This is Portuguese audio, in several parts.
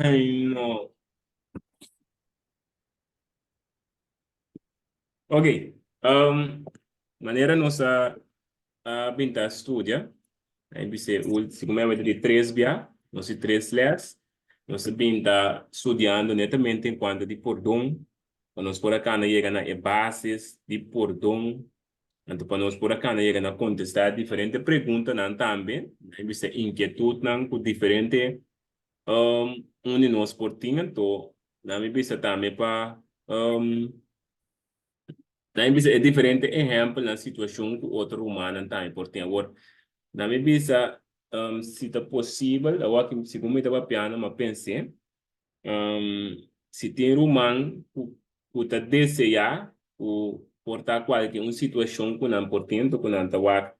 Ay, no. Ok. Um, maneira nossa pinta estudia. Aí você, se como de três via, nós três leas, nós pinta estudando netamente enquanto de pordão, para nós por acá chega na bases de pordão, então para nós por acá chega na contestar diferentes perguntas não também, aí você inquietude não com diferente onde nós por tinha, então, na minha vista também para na minha vista é diferente exemplo na situação que outro humano também por ter agora. Na minha vista, se é possível, eu acho que se como eu estava piano, mas pensei, se tem humano que está desejar, o portar qualquer uma situação que não portento, que não está lá,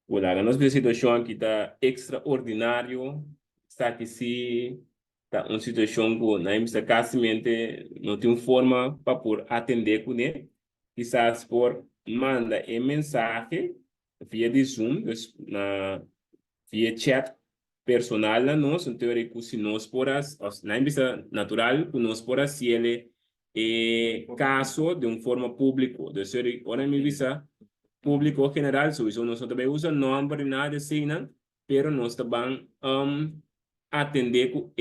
nós vemos situação que está extraordinário, está que se tá uma situação que na imista casamento não tem forma para por atender com ele, quizás por manda mensagem via de Zoom, na via chat personal na nós, em teoria que se nós por na imista natural que nós por se ele caso de uma forma pública, de ser, ora me visa público general, so isso nós também usa nome nada assim, né? Pero nós também atender com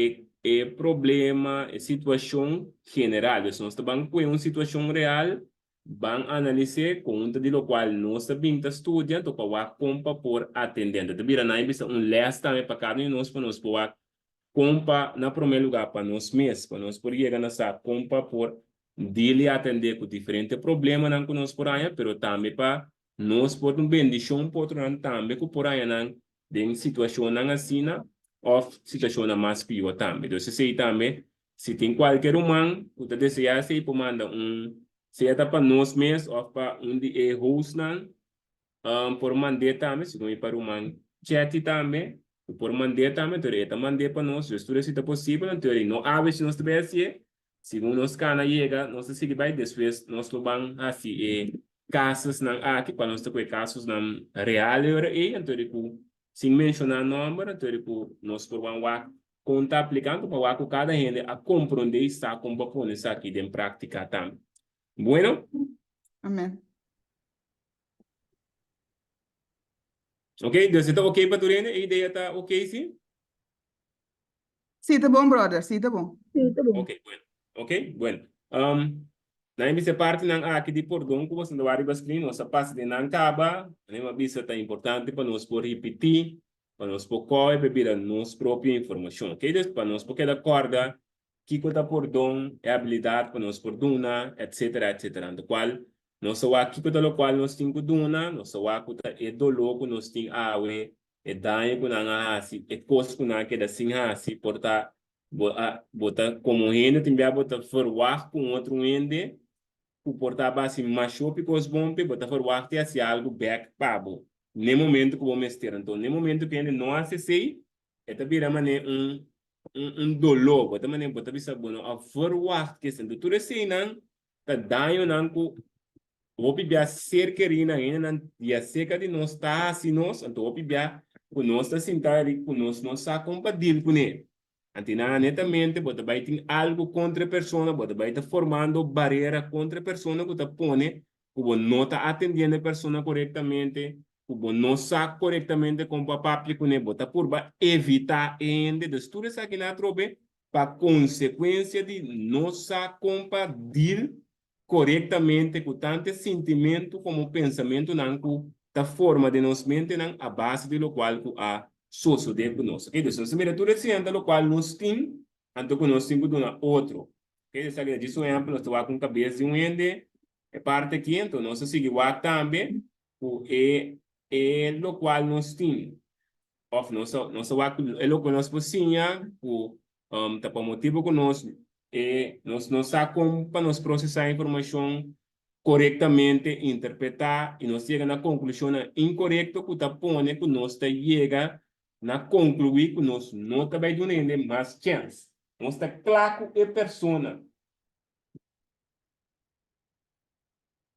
problema, situação general. So, nós também com uma situação real, vamos analisar conta de lo qual nós também estudando para a compa por atendendo. Também na bisa um leste também para cada um para nós poder compa na primeiro lugar para nós mesmos, para nós poder chegar nessa compa por dele atender com diferentes problemas não que nós por aí, pero também para nós por um bendição por outro lado também que por aí não de situação não assim ou situação mais pior também. Então, se sei também, se tem qualquer humano que está desejando se por mandar seja para nós mesmos ou para um de host não, por mandar também, se não é para humano chat também por mandar também, então mandar para nós, se tudo isso é possível, então não há se nós tiver assim, segundo nós cana chega, nós seguir vai depois nós vamos assim casos não aqui para nós ter casos não real e então sem mencionar número, então nós por vamos conta aplicando para que cada gente a compreender está como para pôr isso aqui em prática também. Bueno, Amém. ok, então está ok para tu, a ideia está ok, sim? Sim, tá bom, brother. Sim, tá bom. Ok, bueno. Ok, bueno. Na minha parte não aqui de pordão que você não vai basically nossa parte de não acaba, né, uma vista tá importante para nós por repetir, para nós por correr bebida nossa própria informação, ok? Para nós porque da corda que conta pordão é habilidade para nós por duna, etc, etc. Do qual nós só aqui conta lo qual nós tem duna, nós só aqui é dolor que nós tem awe, é dano que não há assim, é costo que não que da sim assim, porta bota como rende também bota forward com outro ende o portava assim machou picos bombe bota forward e assim algo back pabo nem momento que vou mexer então nem momento que ele não acessei é também mané um dolor bota bisa bueno a forward que sendo tudo assim não tá dando não com o bibia cerquerina ainda não dia seca de nós tá assim nós então o bibia o nós tá sentado com nós não sabe compadir com ele. Antina, netamente, você vai ter algo contra a pessoa, você vai estar formando barreira contra a pessoa que está pone, que você não está atendendo a pessoa corretamente, que você não sabe corretamente como para aplicar, você está por evitar ainda, de tudo isso aqui na trobe, para consequência de não saber compartilhar corretamente com tanto sentimento como pensamento, não, da forma de nos mente, não, a base de lo qual a sociodiagnóstico. Okay? Então, se mira tudo assim, lo qual nós temos, então que nós temos de outro. Okay? Isso aqui, disso é amplo, nós estamos com a cabeça de um ende, é parte aqui, então nós seguimos também, o lo qual nós temos. Of nós é lo que nós possíamos, o tá para motivo que nós sacamos para nós processar a informação corretamente, interpretar e nós chega na conclusão incorreta que está pondo que nós está chega na concluir que nós não está bem dando mais chance. Nós está claro que é persona.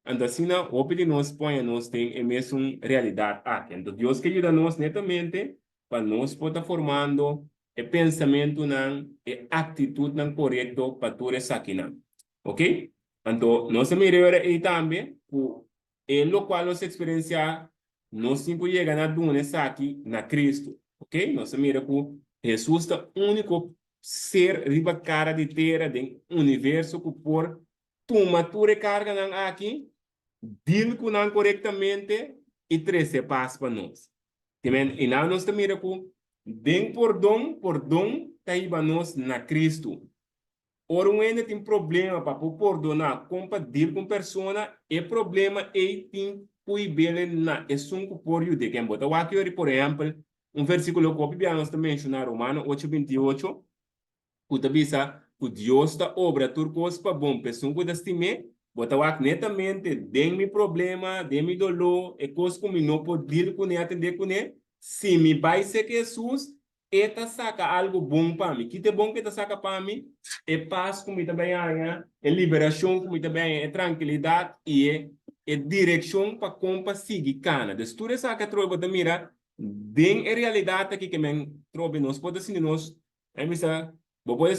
Então, assim, o que nós põe, nós tem é mesmo realidade aqui. Então, Deus que ajuda nós netamente para nós poder formando e pensamento nan, e atitude nan correcto para tu aqui nan. Ok? Então, nós melhora aí também, é lo qual nós experiencia, nós sempre chega na duna aqui na Cristo. Ok? Nós mira que Jesus é o único ser riba cara de terra do universo que por toma tu recarga nan aqui, deal com nan corretamente e trece paz para nós. Também, e não nós mira que den por dom, tá iba nós na Cristo. Ora, um ainda tem problema para perdonar, compartilhar com pessoa, e problema é tem cuidar na essunco por you de quem bota. O aqui, por exemplo, um versículo que o Bíblia nos menciona, Romano 8:28, que avisa que Deus está obra turcos para bom, pessoa que estime, bota o aqui netamente, den mi problema, den mi dolor, e coisa que me não pode dir com ele, atender com ele, se me vai ser que Jesus, eta saca algo bom para mim. Que é bom que eta saca para mim, é paz como também é, é liberação como também é tranquilidade e é direção para como seguir cana. De tudo essa que trovo da mira, bem é realidade aqui que men trovo nós pode sentir nós, é missa, pode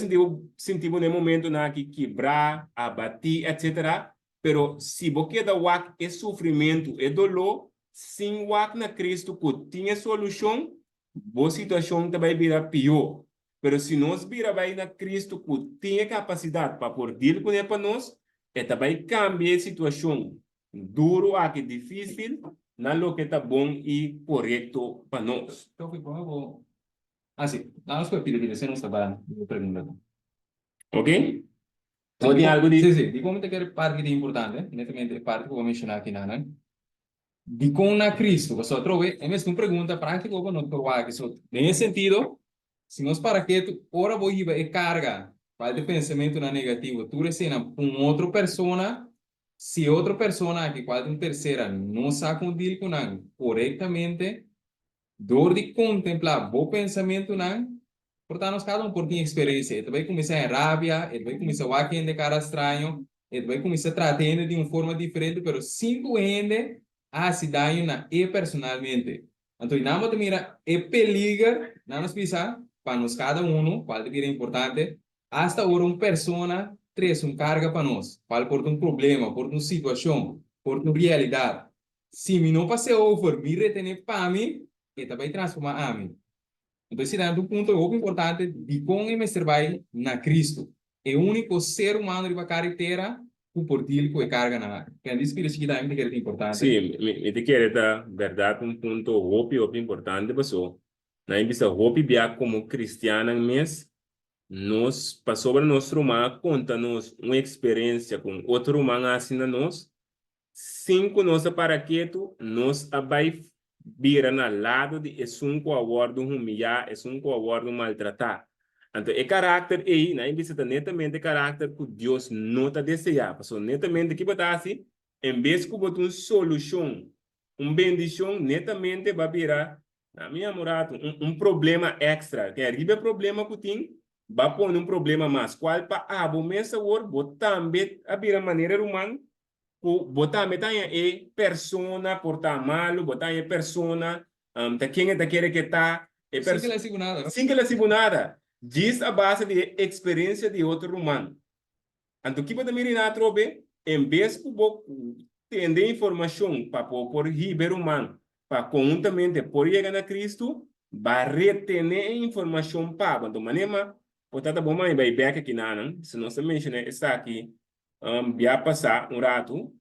sentir no momento na que quebrar, abatir, etc. Pero se você da wak é sofrimento, é dolor, sem wak na Cristo que tinha solução, boa situação também virá pior. Pero se nós vira vai na Cristo que tem capacidade para por dir com ele para nós, é também cambia a situação duro aqui difícil, na lo que tá bom e correto para nós. Então, foi bom. Ah, sim. Nós foi pedir, você não estava perguntando. Ok? Ou tem algo de... Sim, sim. Di como te quer parte que é importante, netamente parte que eu vou mencionar aqui, Nana. De como na Cristo, você trove, é mesmo uma pergunta prática ou não trovar que só nesse sentido, se nós para que tu ora vou ir e carga, vai de pensamento na negativo, tu recena com outra pessoa, se outra pessoa aqui quase uma terceira não sabe condil com não corretamente, dor de contemplar bom pensamento não, portanto cada um por tem experiência, ele vai começar a rabia, ele vai começar a de cara estranho, ele vai começar a tratar de uma forma diferente, pero cinco ende se daño na e personalmente. Então, nada mais mira, é peligro, não nos pisa, para nós cada um, qual é importante, hasta agora uma pessoa traz uma carga para nós, qual por um problema, por uma situação, por uma realidade. Se me não passei over, me retener para mim, que também transforma a mim. Então, esse é um ponto muito importante de como me vai na Cristo. É o único ser humano de carreira que por ti que carga na. Que é isso que é importante. Sim, me te quero dar verdade ponto hopi importante, pessoal. Na vista hopi bia como cristiana mesmo, nós passou sobre nosso humano, conta-nos uma experiência com outro humano assim na nós, cinco nossa paraqueto, nós abai vira na lado de esunco aguardo humilhar, esunco aguardo maltratar. Então, é caráter aí, na vista netamente caráter que Deus não está desejando. Passou netamente que botar assim, em vez de botar uma solução, uma bendição, netamente vai virar, na minha morada, problema extra. Que é problema que tem, vai pôr um problema mais. Qual para a bomessa or, botar também a virar maneira humana, botar metade é persona portar mal, botar é persona, tá quem é da querer que tá, é Sim que ela é nada. sim que ela é nada. Diz a base de experiência de outro humano. Então, que pode mirar trobe, em vez de ter informação para por ribeiro humano, para conjuntamente por chegar a Cristo, vai retener informação para, então, maneira, portanto, bom, mas vai back aqui na, se não se menciona, está aqui, vai passar um rato,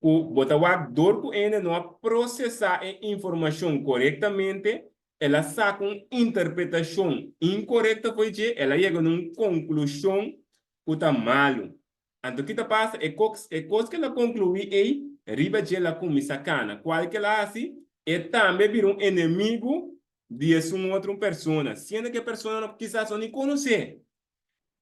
o botawak dor que ainda não processar a informação corretamente, ela saca uma interpretação incorreta, foi que ela chega a uma conclusão que está malo. Então, o que passa é coisa que ela conclui é riba de ela com sacana. Qual que ela assim, é também vir um inimigo de uma outra pessoa, sendo que a pessoa quizás não conhece.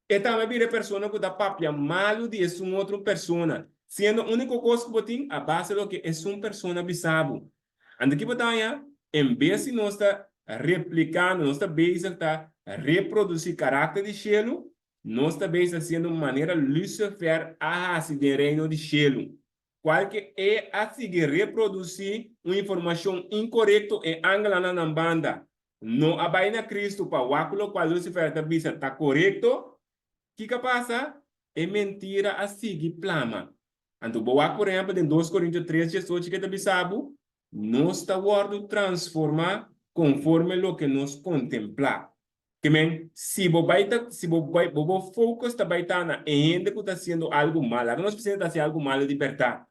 É também vir a pessoa que dá papel malo de uma outra pessoa. Sendo a única coisa que botem a base do que é uma pessoa bisabo. Ando que botanha, em vez de nós está replicando, nós está base está reproduzir caráter de gelo, nós está base sendo uma maneira Lucifer a de reino de gelo. Qual que é a seguir reproduzir uma informação incorreta e angla na banda. no abai na Cristo para o qual Lucifer tá bisa tá correto, que passa? É mentira a seguir plama. Então, boa, por exemplo, em 2 Coríntios 3, Jesus que tá bisabo, nós está guardo transformar conforme lo que nos contemplar. Que men, se bo baita, se bo bai, bo focus tá baitana em gente que tá sendo algo mal, nós precisamos fazer algo mal de verdade.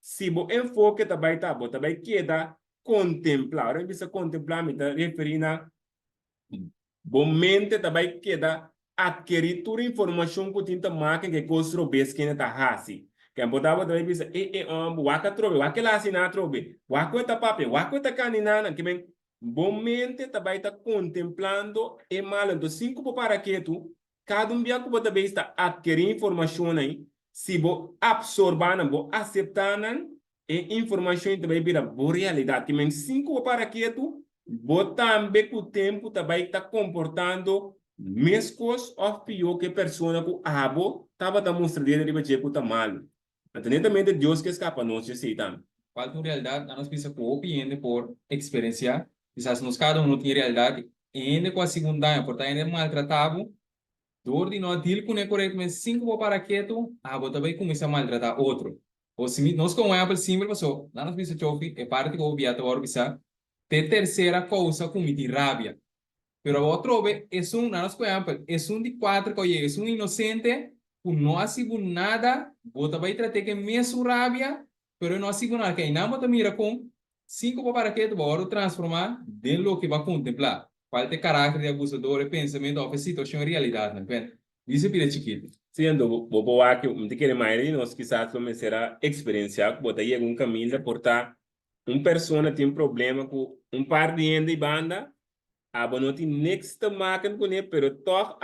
Se bo enfoque tá baita, bo tá bai queda contemplar. Ahora empieza a contemplar, me tá referindo a bo mente tá bai queda adquirir toda a informação que tinta máquina que construiu bem que ainda tá hasi. Que a botava também pensa, waka trobe, waka lá assina trobe, waka tá papel, waka tá caninana, que bem, bom mente também está contemplando e mal, então cinco para que tu, cada dia que você está adquirindo informação aí, se você absorver, você aceitar e informação também vira boa realidade, que bem, cinco para que tu, você também com o tempo também está comportando mescos ou pior que pessoa que abo estava demonstrando ele que está mal. Atendidamente Deus que escapa nós de Satan. Qual é a realidade? Nós precisamos compreender por experiência. Quizás nós cada um tem realidade. Ainda com a segunda, portanto, ainda é maltratado. Dor de não deal com o correto, mas 5 para quieto, botar bem começa a maltratar outro. Ou se nós com um exemplo simples, passou, lá nós precisamos chover, é parte que o objeto agora precisa ter terceira causa como de rabia. Pero outro, é nós com exemplo, é de 4 que é inocente, por não assegura nada, bota vai tratar que mesmo rabia, pero não assegura nada, que não bota mira com 5 para quieto, agora transformar de lo que vai contemplar. Qual é o caráter de abusador, pensamento, ou situação e realidade, não é? Isso é bem chiquito. Sendo bobo aqui, não te quer mais, nós quizás começar a experienciar, botar aí algum caminho, portar pessoa tem problema com par de gente e banda, não tem next máquina com ele, pero toch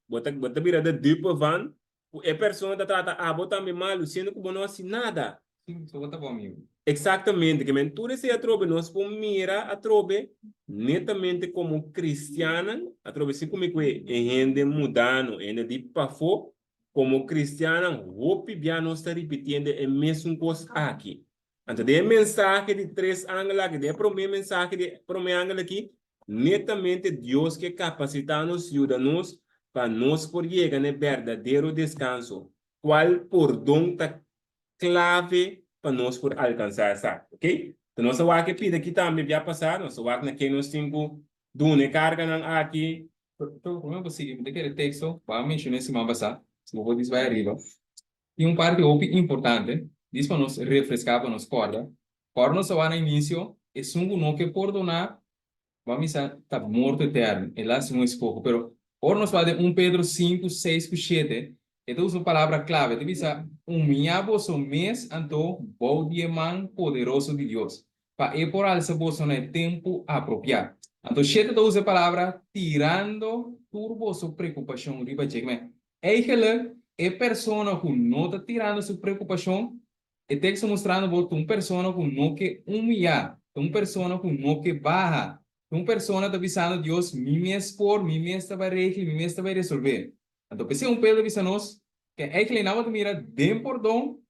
bota vira da dupla van, a pessoa trata também mal, sendo que não assim nada. Sim, só bota bom, amigo. Exatamente, que mentura se atrobe nós por mira atrobe netamente como cristiana, atrobe se como que é gente mudando, é de pafo como cristiana, hope bia nós está repetindo a mesma coisa aqui. Então, de mensagem de 3 ângulos, que de primeiro mensagem de primeiro ângulo aqui, netamente Deus que capacita-nos, ajuda-nos para nós por chegar no verdadeiro descanso. Qual por dom tá clave para nós por alcançar essa, ok? Então, nossa wak pida aqui também já passar, nossa wak na que nós temos dune carga não aqui. Então, como é possível? Daquele texto, vamos mencionar esse mapa, se não vou dizer vai arriba. E parte importante, diz para nós refrescar, para nós corda. Para nós lá no início, é sungo não que perdonar, vamos dizer, está morto eterno, é lá se não escopo, pero por nós falar de 1 Pedro 5, 6, 7, então usa uma palavra clave, diz humilhar-vos o mês anto bom man poderoso de Deus, para e por alça vos no tempo apropriado. Então, 7 usa a palavra tirando turbo sua preocupação, riba cheque, é pessoa que não está tirando sua preocupação, e texto mostrando uma pessoa que não quer humilhar, uma pessoa que não quer barra, uma pessoa está avisando Deus, mim vai resolver. Então, se Pedro avisa-nos que é que ele não vai mirar bem por dom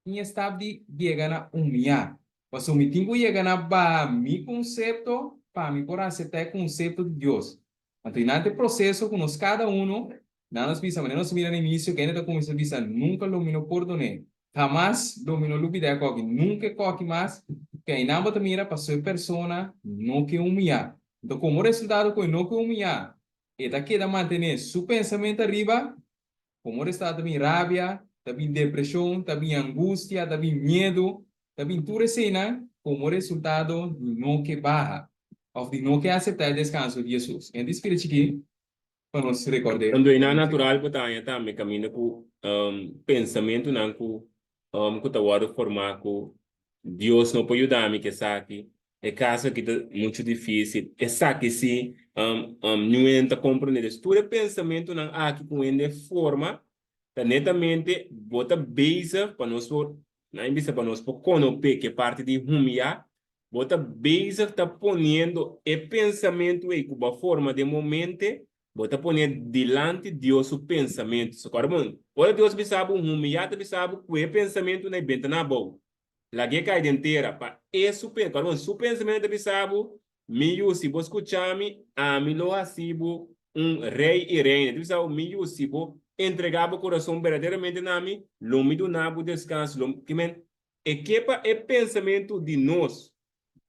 e está de chegar a humilhar. Mas o mitinho chega a para mi conceito, para mim por aceitar o conceito de Deus. Então, nesse processo, que nós cada um, nós pensamos, nós mira no início, que ainda como se diz, nunca domino perdoné. Jamás domino lupida coque, nunca coque mais, que ainda não mira para sua pessoa, não que humilhar. Então, como resultado, que não que humilhar, e daqui da manter seu pensamento arriba, como resultado também rabia, também depressão, também angústia, também medo, também tudo isso, como resultado de não que barra, ou de não que aceitar o descanso de Jesus. Então, espírito aqui, para nos recordar. Quando é natural, porque também caminha com pensamento, não com que está formar com Deus não pode ajudar-me que sabe. É caso que é muito difícil. É sabe se não entra compreender. Tudo é pensamento não aqui com ele forma, tá netamente bota base para nós por, não bisa para nós por conhecer que parte de humilhar, bota base tá ponendo é pensamento aí com a forma de momento, bota poner delante de Deus o pensamento. Agora, mano, olha Deus sabe humilhar, sabe que é pensamento na benta na boa. La que cai inteira, para isso pensamento, su pensamento sabe mi yusibo escuchami, a mi lo hasibo rei e reina. Então, mi yusibo entregava o coração verdadeiramente na mi, lo mi do nabo descanso, lo que men, equipa é pensamento de nós,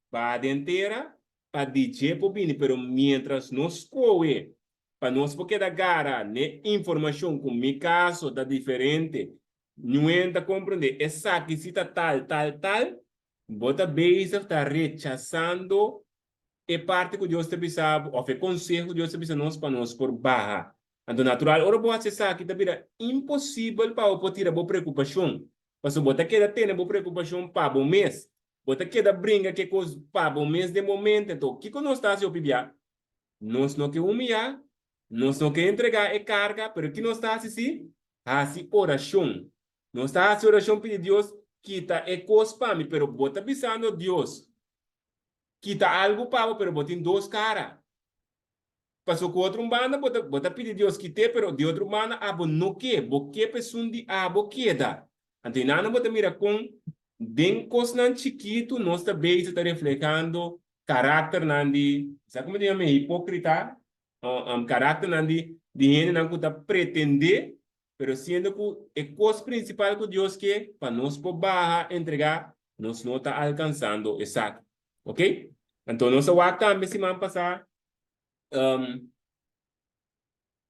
para inteira, para DJ pobini, pero mientras nós coe, para nós porque da gara, né, informação com mi caso da diferente, não entra compreender, essa que cita tal, bota base está rechazando é parte que Deus te pensava, ou é conselho que Deus te pensava para nós por barra. Então, natural, ora boa acessar aqui, também é impossível para o tirar boa preocupação. Mas bota que da tem boa preocupação para o mês. Bota que da brinca que coisa para o mês de momento. Então, o que nós está se opibia? Nós não que humilhar, nós não que entregar é carga, pero que nós está assim? Assim oração. Nós está assim oração pedir Deus, quita é coisa para mim, pero bota pensando Deus. Quita algo para pero botin dos caras. Passou com outro banda, bota pedir Deus que te, pero de outro banda, abo no que, boque pesundi abo queda. Então, nada bota mira com den cosnan chiquito, nós também está refletindo caráter nandi, sabe como diz hipócrita, caráter nandi, de gente não que pretender, pero sendo que a coisa principal que Deus quer, para nós por barra entregar, nós não está alcançando, exato. Ok? Então, nossa WAC também semana passada,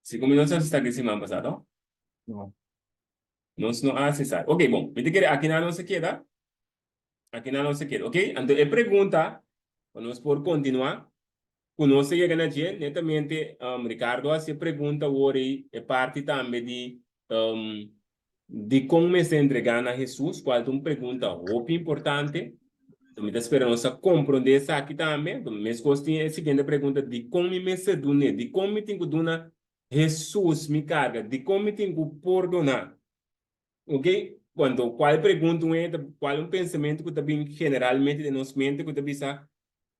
se como nós está aqui semana passada, No. nós não acessar. Ok, bom, me diga aqui na nossa queda, aqui na nossa queda, ok? Então, a pergunta, nós por continuar, conosco chega na gente, netamente, Ricardo, essa pergunta hoje é parte também de como me se entregar a Jesus, qual é uma pergunta muito importante. Me está esperando a compreender isso aqui também. Mas gostei a seguinte pergunta de como me sedune, de como me tenho que donar Jesus me carga, de como me tenho que perdonar. Ok? Quando qual pergunta é, qual é um pensamento que também generalmente de nossa mente que também está,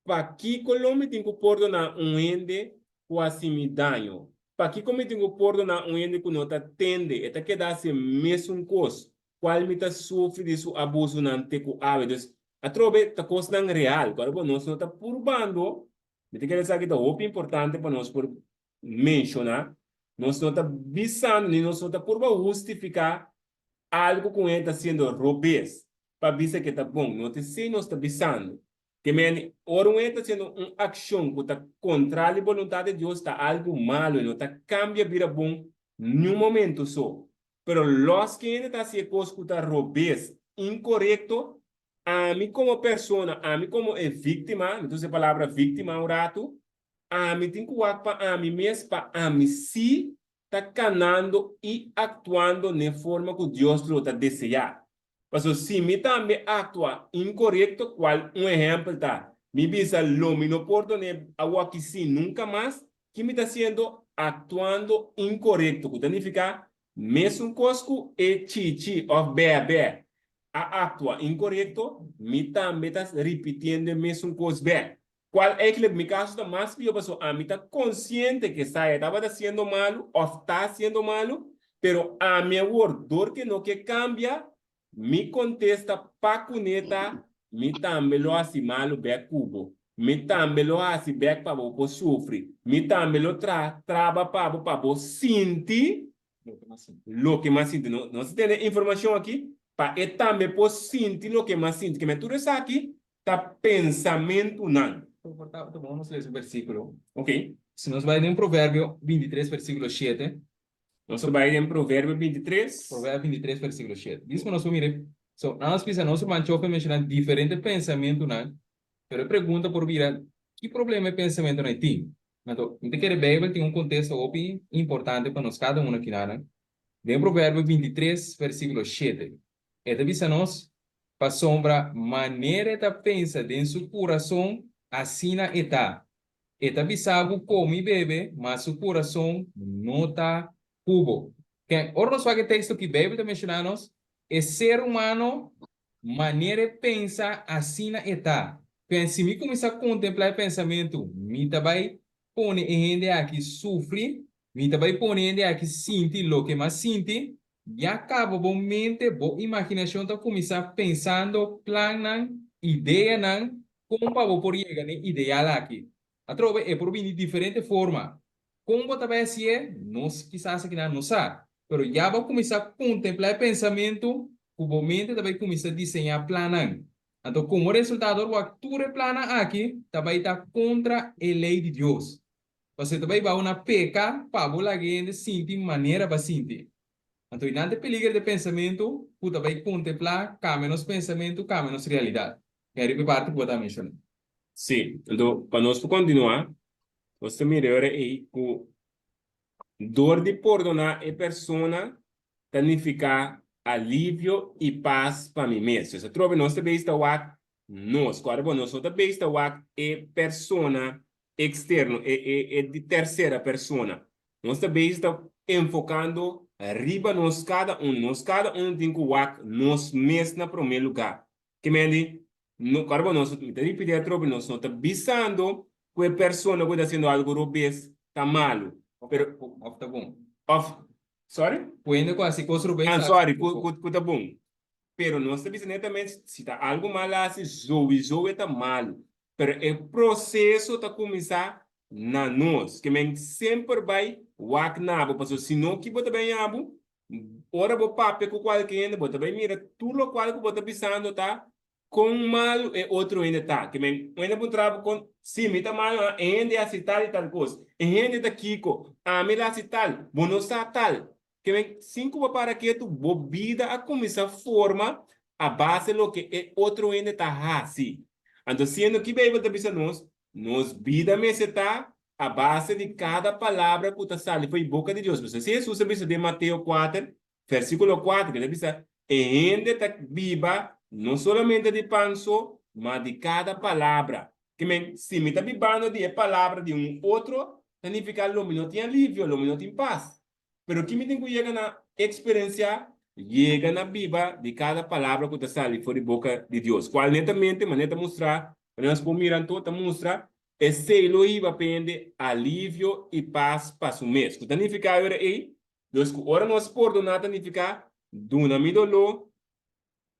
para que como me tenho que perdonar ende que assim me danho? Para que como me tenho que perdonar ende que não está tende, está que dá se mesmo coisa, qual me está sofre disso abuso não te que hábitos a trove ta coisa real, agora nós não está purbando, me tem que dizer que é muito importante para nós por mencionar, nós não está visando, nem nós não está por justificar algo que ele está sendo robês, para dizer que está bom, não te sei nós está visando, que men, ora ele está sendo uma ação que está contra a vontade de Deus, está algo malo, não está cambia vira bom, num momento só, pero los que ele está se coisa que está robês, incorreto, a mim como pessoa, a mim como vítima, então essa palavra vítima um rato, a mim tem que para a mim mesmo, para a mim se está canando e atuando na forma que Deus lo está desejando. Porque se me também atua incorreto, qual um exemplo tá? Me bisa lo me não perdone agua que sim nunca mais, que me está sendo atuando incorreto, que significa mesmo cosco e chichi of bebê a atua incorreto, me também está repetindo mesmo coisa bem. Qual é que me caso da mais que eu passo a mim está consciente que estava sendo malo ou está sendo malo, pero a meu dor que não que cambia, me contesta pa cuneta, me também lo hace malo bem cubo, me também lo hace bem para o sofrer, me também lo traba para o sentir lo que mais sinto. Não se tem informação aqui? Para também poder sentir o que mais sinto. Que me tudo isso aqui está pensamento não. Vamos ler esse versículo. Ok? Se nós vai em Provérbio 23, versículo 7. Nós vamos em Provérbio 23. Provérbio 23, versículo 7. Diz que nós mire. So, nós precisamos mencionar diferentes pensamentos, não? Pero pergunta por vir, que problema é pensamento não tem? Então, a Bíblia tem um contexto bem importante para nós cada um aqui, não? Em Provérbio 23, versículo 7. Esta visa-nos para sombra maneira de pensar dentro do seu coração, assim está. Esta visa come e bebe, mas o coração não está cubo. Ora, nós vamos texto que a Bíblia está mencionando, é ser humano, maneira de pensar, assim está. Se me começar a contemplar o pensamento, me também põe em gente aqui sofre, me também põe em gente aqui sente o que mais sente, e acaba bom mente, boa imaginação tá começar pensando, planando, ideia não, como para por llegar a ideal aqui. A trova é por vir de diferente forma. Como também se é, nós quizás aqui não sabe, pero já vai começar a contemplar o pensamento, o mente também começa a desenhar planos. Então, como resultado, o ator plana aqui também está contra a lei de Deus. Você também vai uma peca para a gente sentir maneira para sentir. Então, não tem peligro de pensamento, tu também contemplar, cambia nos pensamentos, cambia nos realidade. Quero parte que eu mencionar. Sim, então, para nós continuar, você melhora aí que dor de perdonar a persona significa alívio e paz para mim mesmo. Se trova nós também está nós, claro, nós também está é persona externo, é de terceira persona. Nós também está enfocando arriba nós cada um tem que nós mesmos na primeiro lugar. Que me no, claro, nós estamos pedir trova, nós não está visando que a persona que está fazendo algo robês está malo. Pero, Of tá bom. sorry? Puede quase construir bem. I'm sorry, tá bom. Pero nós sabemos netamente se tá algo mal assim, zoe tá mal. Pero o processo tá começar na nós, que men sempre vai wak nabo, porque se não que bota bem abo, ora bo pape com qualquer bota bem mira tudo o qual que bota pensando tá com mal e outro ainda tá, que men ainda bom trabalho com sim, me tá mal, ainda assim tal e tal coisa. Ainda tá kiko, me lá assim tal, bom não está tal. Que vem cinco para que tu bobida a começar a forma a base lo que é outro ainda tá assim. Então, sendo que bem você pensa nos vida me está a base de cada palavra que está saindo foi boca de Deus. Se Jesus pensa de Mateus 4, versículo 4, que ele pensa, ainda está viva não somente de pão só, mas de cada palavra. Que vem, se me está vivendo de palavra de outro, significa que o meu não tem alívio, o meu não tem paz. Pero que me tem que chegar na experiência, chega na viva de cada palavra que está saindo fora de boca de Deus. Qual netamente, maneira mostrar, nós podemos mirar todo, mostrar, esse Elohim pende alívio e paz para o mês. Que significa agora aí, Deus que ora nós perdonar significa dona mi dolor,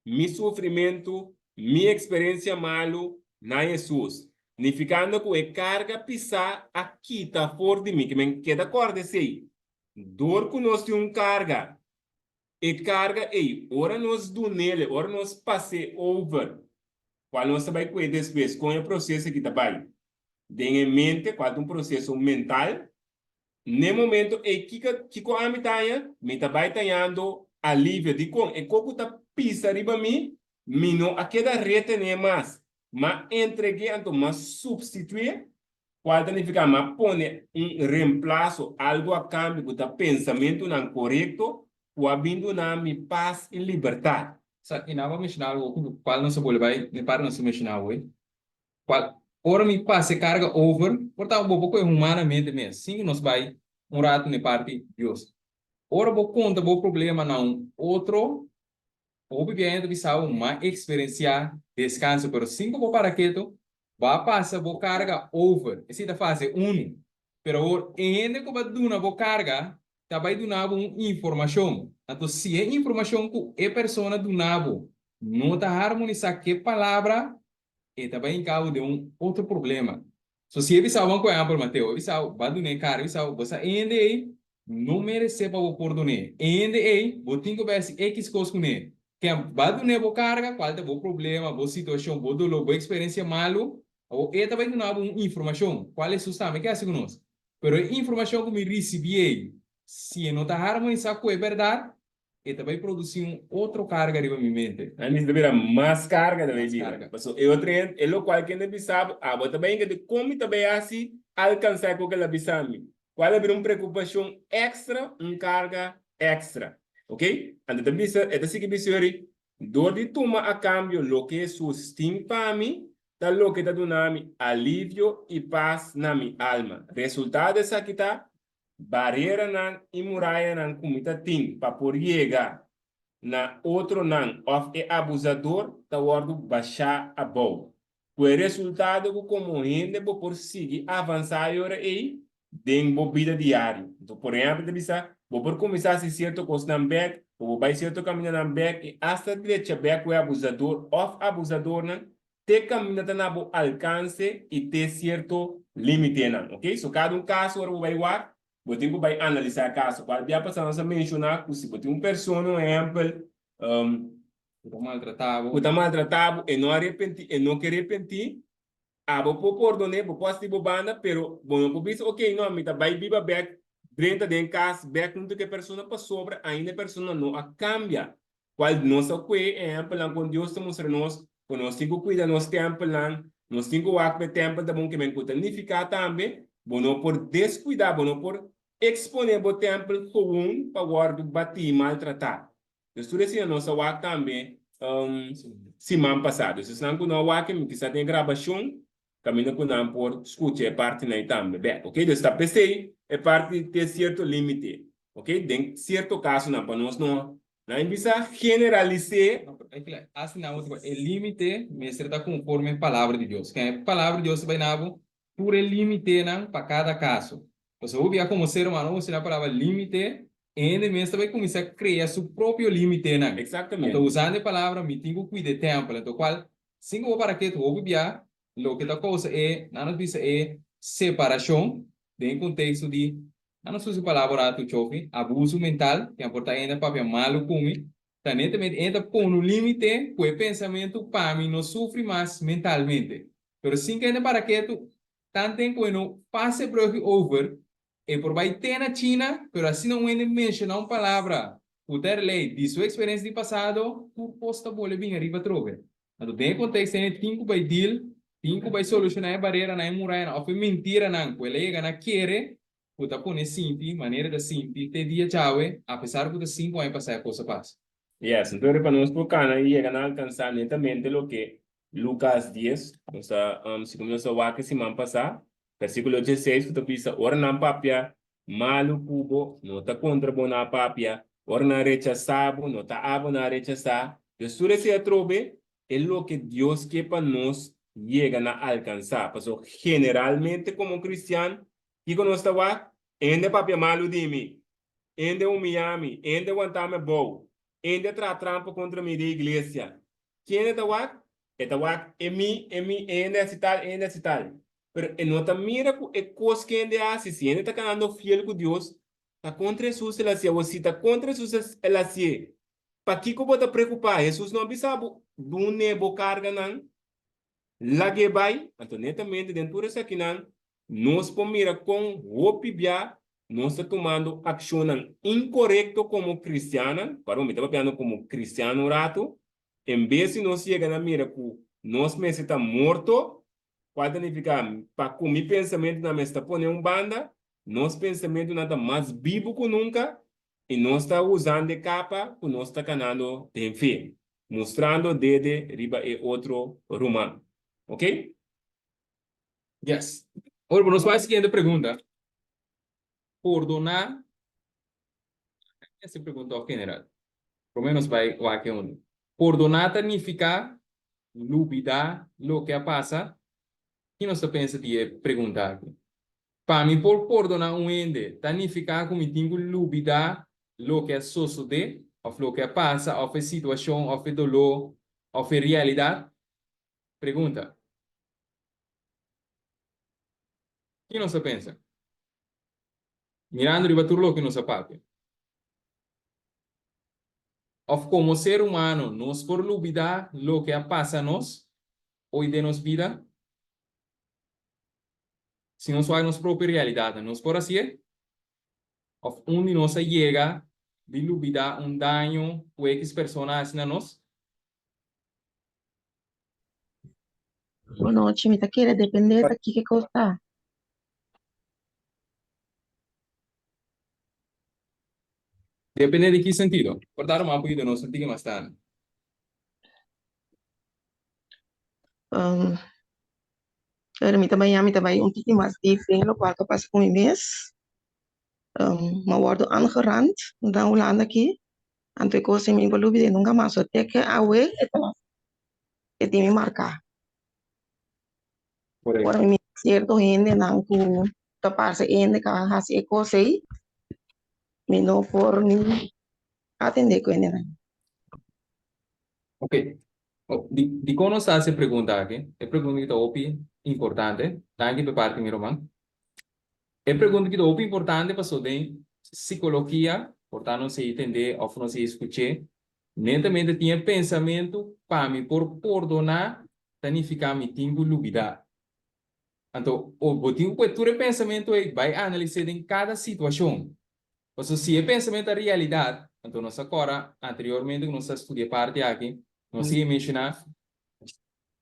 mi sofrimento, minha experiência malo na Jesus. Significando que a carga pisar aqui está fora de mim, que me queda corda sei. Dor que nós temos carga. E carga, ora nós do nele, ora nós passe over. Qual nós vai cuidar depois com o processo que está bem. Tenha em mente qual é um processo mental. No momento, que com a mitanha, me tá vai tanhando alívio de com. E como tá pisa riba me não aquela retener mais. Mas entreguei, então, mas substituir. Qual significa mas pone reemplazo, algo a cambio do pensamento não correto, o abindo na mi paz e liberdade. Sa inaba mencionar algo qual não se pode vai, me para não se mencionar hoje. Qual ora me passa carga over, portanto, um pouco é humanamente mesmo. Sim, nós vai rato ne parte Deus. Ora vou conta o problema não outro, obviamente bisa uma experiência descanso, pero cinco vou para quieto, vai passar vou carga over. Esse da fase 1. Pero ainda que vai duna vou carga, também dunava informação. Então, se é informação que é pessoa dunava, não está harmonizar que palavra, e também em causa de outro problema. So, se ele sabe que é amplo, Mateus, ele sabe, vai donar caro, ele sabe, você ainda aí, não merece para o perdonar. Ainda aí, você tem que ver se X coisa com ele. Que vai donar a carga, qual é o problema, a situação, a dolor, a experiência malo, ou ele também donar informação, qual é o sistema, que é assim conosco. Pero a informação que me recebi, se não está harmonizado com a verdade, e também produzir outra carga de minha mente. Antes de virar mais carga da Mais vida. carga. Mas eu treino, é o qual que ainda sabe, mas também que de como também assim alcançar com aquela bisami. Qual é uma preocupação extra, carga extra. Ok? Então também é assim que bisori, dor de toma a cambio lo que sustim para mim, da lo que está dando alívio e paz na minha alma. Resultado dessa aqui tá barreira nan e muralha nan comita tem para por chegar na outro nan of é abusador tá ordo baixar a boa. O resultado que como ainda vou por seguir avançar e ora aí den vida diário. Então por exemplo de bisa vou por começar a se certo coisa nan back, vou vai certo caminho nan back e hasta direita back o abusador of abusador nan te camina na bo alcance e te cierto límite nan, ok? So cada caso ora vai war, você vai analisar caso. Qual dia passamos a mencionar que se você pessoa, exemplo, Está maltratado. que está maltratado e não arrepentir, e não quer arrepentir, vou pôr perdone, vou posso tipo banda, pero bom, eu penso, ok, não, me tá vai biba back, dentro de casa, back no que a pessoa passou sobre, ainda a pessoa não a cambia. Qual nossa que exemplo, lá quando Deus te mostra nós, quando nós temos cuida nosso tempo lá, nós temos o acto de tempo da bom que me planificar também, bom não por descuidar, bom não por exponer o tempo comum para guardar bater maltratar. Então, tudo assim, nossa acto também, semana passada. Se não não o acto, que está tem gravação, caminho com não por escutar é parte na também, bem, ok? Então, está pensei, é parte de certo limite, ok? Tem certo caso não para nós não. Não precisa generalizar. Assim, não, o límite me está conforme a palavra de Deus. Que a palavra de Deus vai dar por el límite para cada caso. Então, eu via como ser humano, você a palavra límite, ele mesmo vai começar a criar seu próprio límite. Exatamente. Então, usando a palavra, me tenho que cuidar do tempo. Então, qual, cinco para que eu via, o que a coisa é, não nos é separação, dentro do contexto de não se palavra tu choque, abuso mental, que importa ainda papel malo comigo, também entra com um limite, que o pensamento para mim não sofre mais mentalmente. Mas sim que ainda para que tu tanto tempo não passe por over, e por vai ter na China, mas assim não ainda menciona uma palavra, o ter lei de sua experiência de passado, tu posta bola bem arriba trove. Então, dentro do contexto, ainda tem que vai deal, tem que vai solucionar a barreira na muralha, ou mentira não, que ele na querer puta pone simples, maneira da simples, te dia chave, apesar de 5 anos passar a coisa passa. Yes, entonces para nosotros buscar y llegan a alcanzar netamente lo que Lucas 10, o sea, si como nos va que semana pasada, versículo 16, que te dice, ora na papia, malo cubo, no ta contra bona papia, ora na rechazabo, no ta abo na rechazar. Después de ese trobe, es lo que Dios que para nos llegan a alcanzar. Pues, generalmente como cristiano, y con nuestra va, ende papia malo dime, ende humilhame, ende aguantame bow. Ainda trampa contra mim da igreja. Quem é tawak? É tawak, ainda é tal. Pero en nota mira que coisa que ainda hace, se ainda está ganhando fiel com Deus, está contra Jesus, ela se você está contra Jesus, ela se. Para que como está preocupar? Jesus não sabe do nebo carga não. Lage vai, então netamente dentro dessa aqui não, nós por mira com o pibia nós está tomando ação incorreta como cristiana, para mim estava pensando como cristiano rato, em vez de nós chegar na mira que nós mesmo está morto, pode significar para com meu pensamento na mesa está pondo banda, nosso pensamento nada mais vivo que nunca, e nós está usando de capa que nós está canando de fé, mostrando dede riba e outro rumano, ok? Yes. Ahora, nos va a la siguiente pregunta. Perdonar, essa pergunta é general. Por lo menos vai aqui um. Perdonar significa olvidar lo que pasa. E nós pensa de perguntar. Para mim, por perdonar um ende, significa que eu tenho que olvidar lo que sucede, ou lo que passa, ou a situação, ou a dolor, ou a realidade. Pergunta. O que nós pensa? Mirando riba tudo lo que nos aparte. Of como ser humano, nos por olvidar lo que pasa nos hoy de nos vida, si nos va a nos propia realidad, nos por así, of onde nos llega de olvidar un daño o X personas na nos. Bueno, chimita quiere depender de aquí qué cosa. Depende de qué sentido. Por dar un apoyo de nos sentimos más tan. Me também um pouquinho mais diferente, o qual que passa com o mês. Maar worden aangerand, dan Holanda aqui. En twee coisas me envolve de nunca mais até que a we que tem me marcar. Por Por mim, certo gente não com tapar-se ainda que a se coisa aí, me não por mim atender com ele. Ok. Di como está essa pergunta aqui? É pergunta que está opi importante. Tá aqui para parte meu irmão. É pergunta que está opi importante para só de psicologia, portanto não se entender ou não se escutar. Netamente tinha pensamento para me por perdonar, tanificar me tingo lubida. Então, o botinho que tu pensamento é vai analisar em cada situação. Ou seja, se é pensamento a realidade, então nós agora, anteriormente, nós estudamos parte aqui, nós ia mencionar,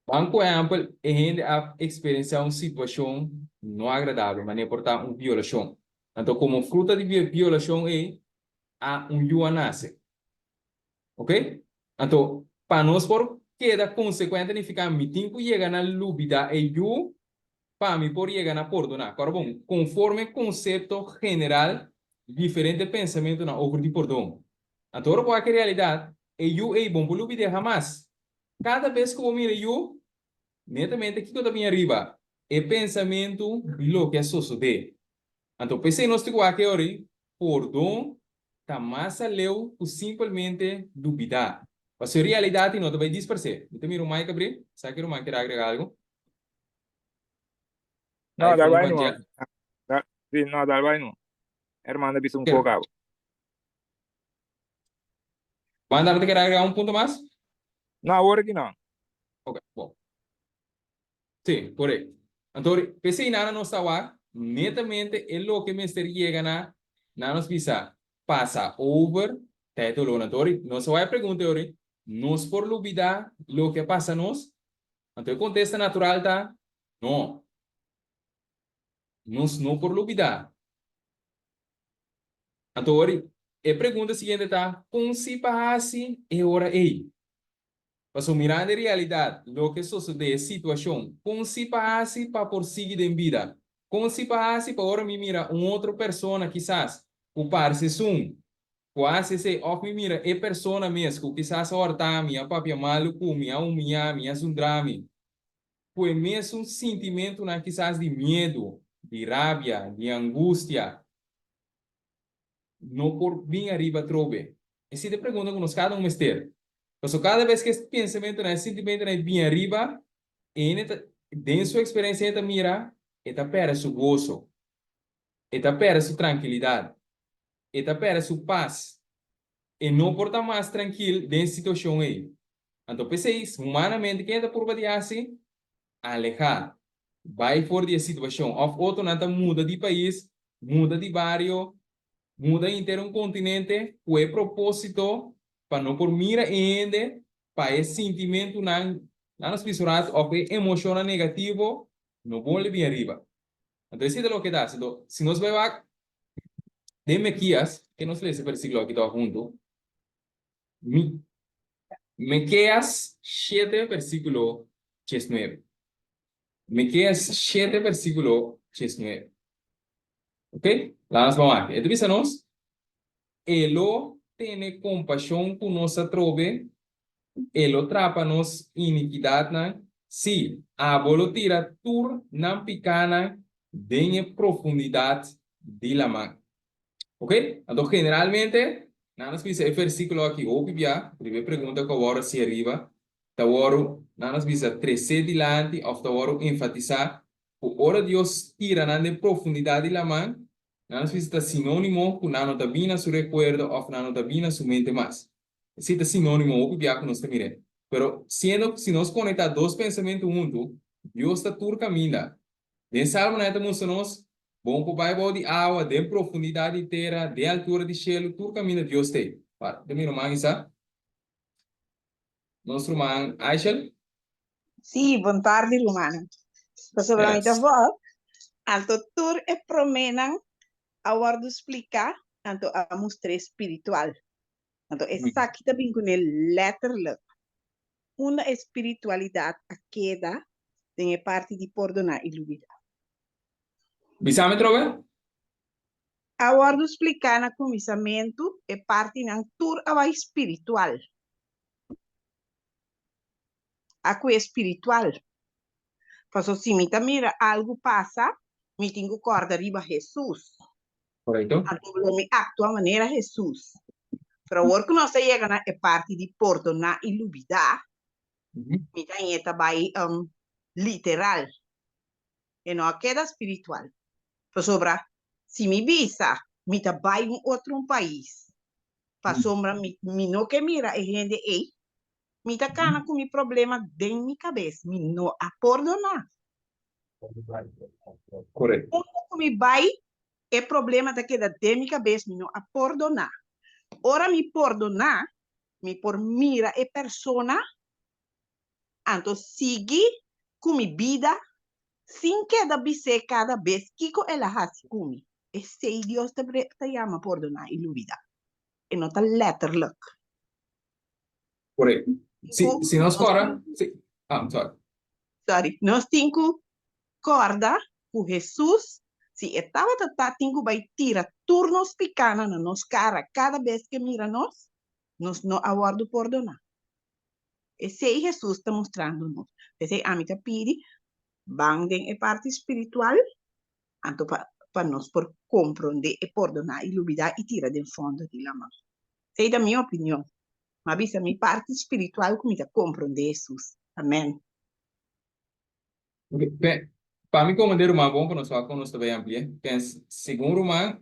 banco exemplo, a gente a experienciar uma situação não agradável, mas é portar uma violação. Então, como fruta de violação é, há um nasce. Ok? Então, para nós, por queda consequente, de ficar mitindo que chega na lúbida e eu, para mim, por chegar na perdonar. Agora, bom, conforme conceito general, diferente pensamento na obra de perdão. Então, para a realidade, eu é bom por lúbida jamás. Cada vez que eu miro eu, netamente, aqui que eu também arriba, é pensamento de lo que é suceder. Então, pensei nós temos aqui, perdão, está mais além por simplesmente duvidar. Mas a realidade não vai dispersar. Então, mira o Mike abrir. Sabe que o Mike quer agregar algo? No, Aí, dal como vai no. quantia? Sì, no, dal vai no. Hermano, bisogna un Quero. po' cavo. Manda, não te quer agregar um ponto mais? No, ora che no. Ok, bom. Sim, por aí. Então, pensei nada não está lá. Netamente, é o que me chega na nos visa passa over teto lonatori. Não se vai perguntar, nos por lubida lo que passa nos. Então, contesta natural tá? Não. Nos não por lubida. Então, a pergunta seguinte tá? Com se passa é hora aí. Mas mirando a realidade, lo que sucede é situação, como se passe para prosseguir em vida, como se passe para agora me mira outra pessoa, quizás, o parece quase se of me mira é pessoa mesmo, quizás horta minha papia maluco, minha minha sundrami, pues mesmo sentimento na quizás de medo, de rabia, de angústia, não por bem arriba trobe. E se te pergunta que nos cada mister. Então, cada vez que esse pensamento, né, sentimento, né, vem arriba, dentro sua experiência, ele mira, ele perde seu gozo, ele perde sua tranquilidade, ele perde sua paz, e não porta mais tranquilo dentro da situação aí. Então, pensei isso, humanamente, quem está por baixo assim, alejar, vai fora da situação, ou outro nada muda de país, muda de bairro, muda inteiro um continente, com o propósito, para não por mira ainda, para esse sentimento não nos fisurados, ou que emoção negativo, não vão bem arriba. Então, isso é o que dá. Então, se nós vemos de Mequias, que nos lê esse versículo aqui está junto, Mequias 7, versículo 19. Mequias 7, versículo 19. Ok? Lá nós vamos aqui. Então, diz-nos, Elo tiene compasión con nuestra trove, Elo trápanos iniquidad na, si, abolo tira tur nan picana, denye profundidad de la man. Ok? Então, generalmente, nós vimos esse versículo aqui, obvia, primeira pergunta que agora se arriba, agora, nós vimos 13 dilante, ou agora enfatizar, o hora Deus tira na profundidade de la man, nós vimos sinônimo, que não está bem su recuerdo, ou não está bem su mente mais. Esse é sinônimo, obvia, que nós estamos mirando. Pero, sendo, se nós conectar dois pensamentos juntos, Deus está tur caminha. Den salmo neta nós bom para o Bible de água, de profundidade de terra, de altura de cielo, tudo caminho de Deus tem. Para, de meu irmão, isso? Nosso irmão, Aishel? Sì, buon tardi, Romano. Questo veramente Yes. vuol. Anto tur e promena a guardo explicar, anto a mostra espiritual. Anto essa aqui também com ele letterlijk. Uma espiritualidade a queda tem parte de perdonar e lubida. Bisa me trove? A guardo explicar na comissamento é parte ng tur a espiritual. Ako é espiritual. Faso si mira algo passa, me tenho corda riba Jesus. Correcto. Anto me actua maneira Jesus. Pero o que nós chega na é parte de perdonar e lubida. Mita está vai literal. E não queda espiritual. Por sobra, se me visa, mita vai outro país. Para sombra, mi não que mira, e gente, ei, mita cana com mi problema dentro minha cabeça. Mi não a perdonar. Correto. Quando me vai, é problema daquela dentro minha cabeça, mi não a perdonar. Ora me perdonar, me por mira e persona, anto sigue com mi vida, sin queda bise cada vez que ela hace comigo. E se Deus te llama perdonar e vida. E não tá letterlijk. Correto. Se nós fora... sorry. Sorry. Nós temos corda com Jesus. Se estava tentando vai tirar turnos picana na nossa cara cada vez que mira nós não aguardo perdonar. Esse aí Jesus está mostrando-nos. Esse a mim te pede, van den a parte espiritual, anto para nós por compreender e perdonar e olvidar e tirar de fundo de la mão. Essa é a minha opinião. Mas a minha parte espiritual como te compreender Jesus. Amém. Para mim, como der uma bom para nós falar com nós também amplia, que segundo uma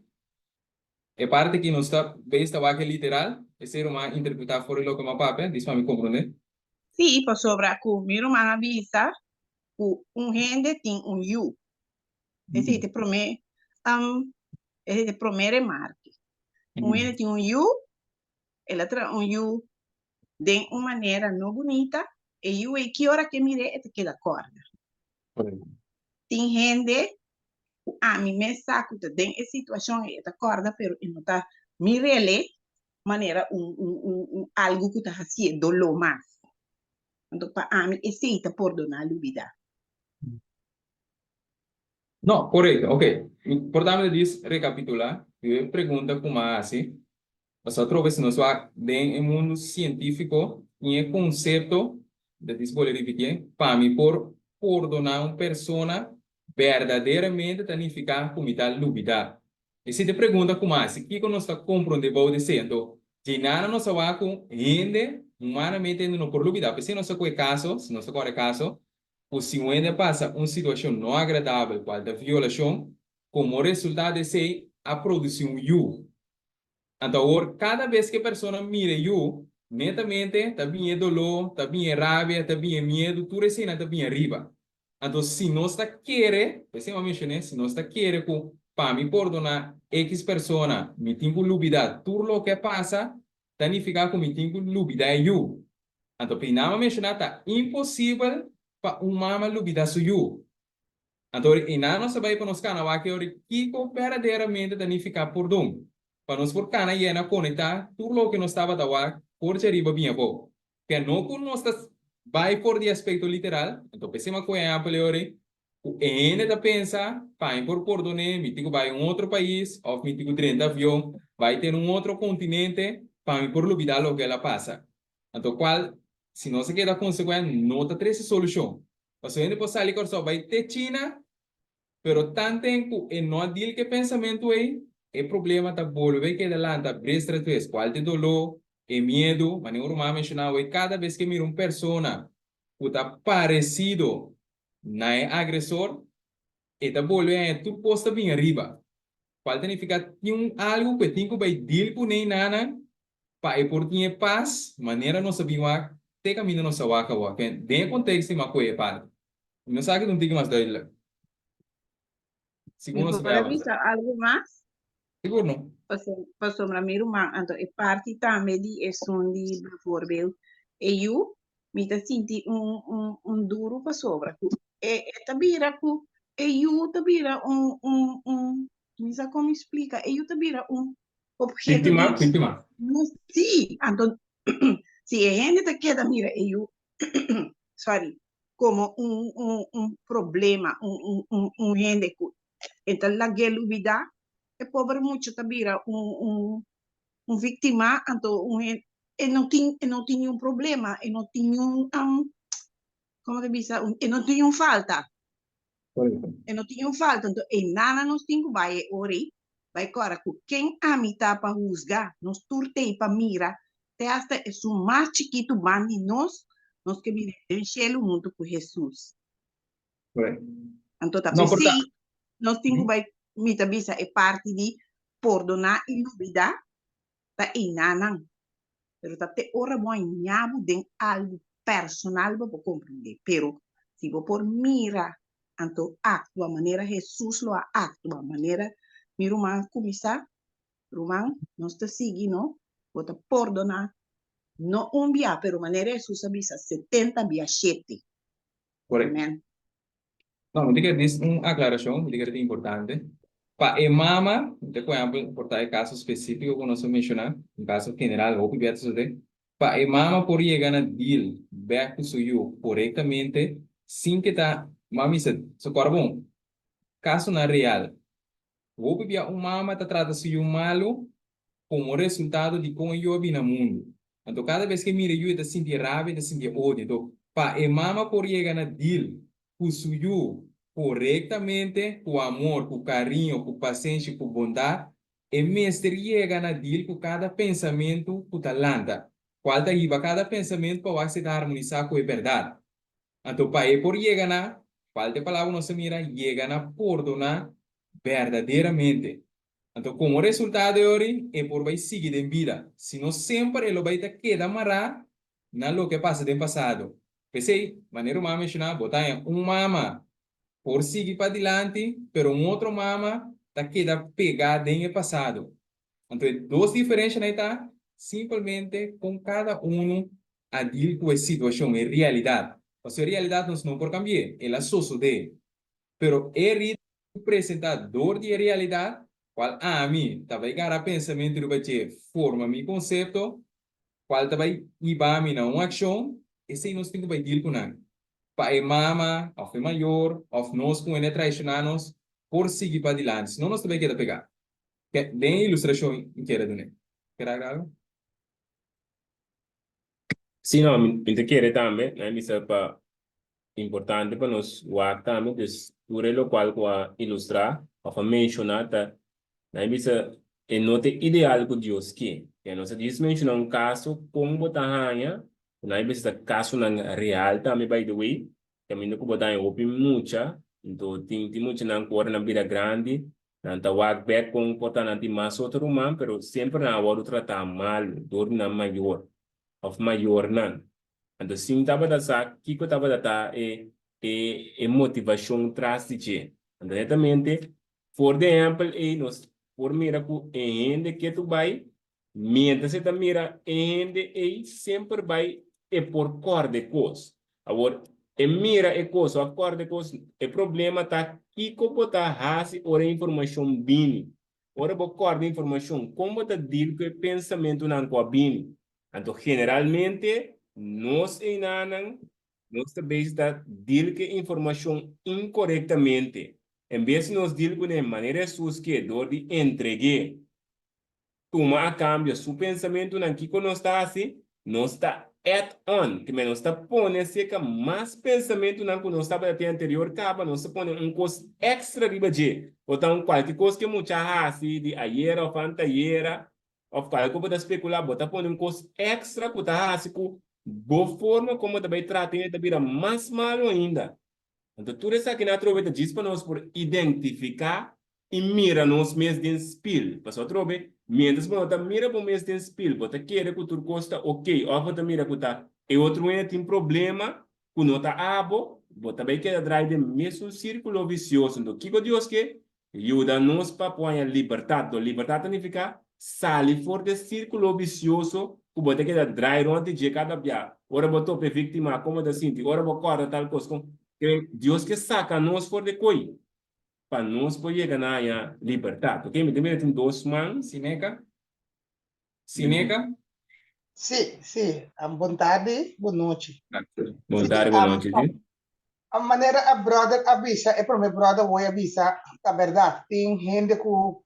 é parte que nós está besta vaca literal, é ser uma interpretar fora do que uma papel, diz para mim compreender. Sim, por sobra que meu irmão avisa que gente tem you. Esse te promete, esse te promete marque. Gente tem you, ela traz you de uma maneira não bonita, e you é que hora que mire, é que da corda. Tem gente, a mim me saco de den a situação é da corda, pero não tá mirele maneira algo que tá fazendo dolo mais. Então para a mim esse tá perdonar a vida. No, correcto, ok. Importante diz recapitular, eu pergunta como assim, nosotros vez nos va en el mundo científico y el concepto de disbolivitia para mí por perdonar a una persona verdaderamente significa comida lúbida. Y si te pregunta cómo así, ¿qué nos está comprendendo diciendo? Que nada nos va con gente humanamente no por lúbida, pues si no se puede caso, si no se corre caso, pues si uno pasa una situación no agradable, cual de violación, como resultado de ser a producir un you. Então, cada vez que a pessoa mira eu, netamente, também é dolor, também é raiva, também é medo, tudo isso aí também é arriba. Então, se nós está querer, eu mencionei, se nós está querer para me perdonar X pessoa, me tenho lubida, tudo o que passa, significa que me tenho lubida eu. Então, para não mencionar, está impossível para uma lubida sou eu. Então, e não nós vai para nós canal que verdadeiramente significa perdão. Para nós por cana e na conectar tudo o que nós estava da por arriba bem bom. Que não com nós vai por de aspecto literal, então pensemos que é amplo ore, o ene da pensa, vai por perdonar, me digo vai outro país, ou me digo 30 avião, vai ter outro continente, para por olvidar o que ela passa. Então qual, se não se queda consequente, não está três solução. O seguinte depois sair só vai ter China, pero tanto tempo e não deal que pensamento aí o problema está volver que adelante, prestar vez, qual de dolor, e medo, mas o irmão mencionava, e cada vez que mira uma pessoa que está parecido na agressor, e está volver a tu posta bem arriba. Qual significa tem algo que tem que vai deal com nem nada, para e por ter paz, maneira não sabia te caminho não sabia que de contexto uma coisa para. Não sabe que não tem mais daí. Segundo Me pode avisar algo mais? Seguro não? Pastor Ramiro, então é parte também de som de bijvoorbeeld eu me tá senti duro para sobra é tabira ku eu tabira não sei como explica eu tabira objeto Vítima. sim então se a gente tá queda mira eu sorry como problema gente então la gelubida é pobre muito tabira vítima então não tinha problema e não tinha como te diz e não tinha falta e não tinha falta então e nada nos tinha vai ori vai agora com quem a mim tá para juzgar nos turte para mira te hasta é o mais chiquito bandi nós nós que vivemos em cielo junto com Jesus. Correto. Então, tá Não, portanto, sim, nós temos que mita bisa é parte de perdonar e duvidar, tá inanan. Pero tá te ora bom nhabo den algo personal para compreender. Pero se você por mira, então actua maneira Jesus lo actua maneira miro man começar, Roman, nós te seguindo, bota perdonar. No un via, pero maneira Jesus avisa 70 via 7. correto. Amen. Não, eu digo disso uma aclaração, eu digo que é importante. Para a mama, por exemplo, por tal caso específico que nós mencionamos, um caso general, ou que vier suceder, para a mama por chegar a deal, back to you corretamente, sem que tá, mami, se bom, caso na real, ou que vier mama tá trata se o malo como resultado de como eu vi no mundo. Então, cada vez que mira eu está sentindo raiva, está sentindo ódio. Então, para a mama por chegar a deal, com suyo corretamente, com amor, com carinho, com paciência, com bondade, e mestre chega a deal com cada pensamento com talanta. Qual tá cada pensamento para você harmonizar com a verdade. Então, para por chegar na, qual te palavra não se mira, chega a perdonar verdadeiramente. Então, como resultado de hoje, é por vai seguir em vida. Se não sempre ele vai ter que amarrar na lo que passa no passado. Pensei, maneiro mama mencionar, botar em mama por seguir para adiante, pero outro mama tá queda pegado no passado. Então, duas diferenças aí tá simplesmente com cada um a deal com a situação, é realidade. A sua realidade não por cambiar, ela só sucede. Pero é representador de realidade qual a mim também gara pensamento do bache forma mi conceito qual também iba a mim na uma ação esse nós temos que deal com nada para mama ou maior ou nós com ele traicionanos por seguir para adiante senão nós também queda pegar que bem ilustração inteira do né quer algo Sim, não, me quer também, né? Me para importante para nós o também, dus por ele qual ilustrar ou mencionar tá. Na bisa é nota ideal que Deus quer. E nós diz mencionar um caso como botar hanha, na bisa caso na real também by the way, também não botar em open mucha, então tem muita na cor na vida grande, na ta walk back com botar na mais outro man, pero sempre na hora tratar mal, dor na maior, of maior nan. Então sim tava da sa, kiko tava da é motivação traz de che. Então exatamente, por exemplo, nós por mira ku ende que tu vai mientras você mira ende sempre vai é por cor de coisa agora mira é coisa a cor de coisa é problema tá que como tá hasi ora informação bini ora bo cor de informação como tá dir que pensamento não com bini então generalmente nós nós também está dir que informação incorretamente em vez de nos dir de maneira sus que dor de entregue, toma a cambio su pensamento na que não está assim, não está add on, que não está pondo seca mais pensamento na que não estava até anterior capa, não se põe coisa extra de budget, ou então qualquer coisa que muita assim de ayer ou anteayer, ou qualquer coisa para especular, bota põe coisa extra que está assim com boa forma como também trata de virar mais malo ainda. Então, tudo isso aqui na trove diz para nós por identificar e mira nos mês de espelho. Para só trove, mientras você mira para o mês de espelho, você quer que tudo costa ok, ou você mira que tá, e outro ainda tem problema, que não está abo, você também quer atrás do mesmo círculo vicioso. Então, o que Deus quer? Ajuda-nos para pôr a liberdade. Liberdade significa sair fora do círculo vicioso, que você quer atrás onde de cada dia. Ora, você é vítima, como você sente, ora, você corre tal coisa. Deus que saca nós fora de coi, para nós poder ganhar a liberdade. Ok? Me tem dois mãos. Sineca Sineca Sì, sì, boa tarde, boa noite. Bom Sì, tarde, boa noite. a maneira a brother avisa, é para meu brother vou avisar, a verdade, tem gente que po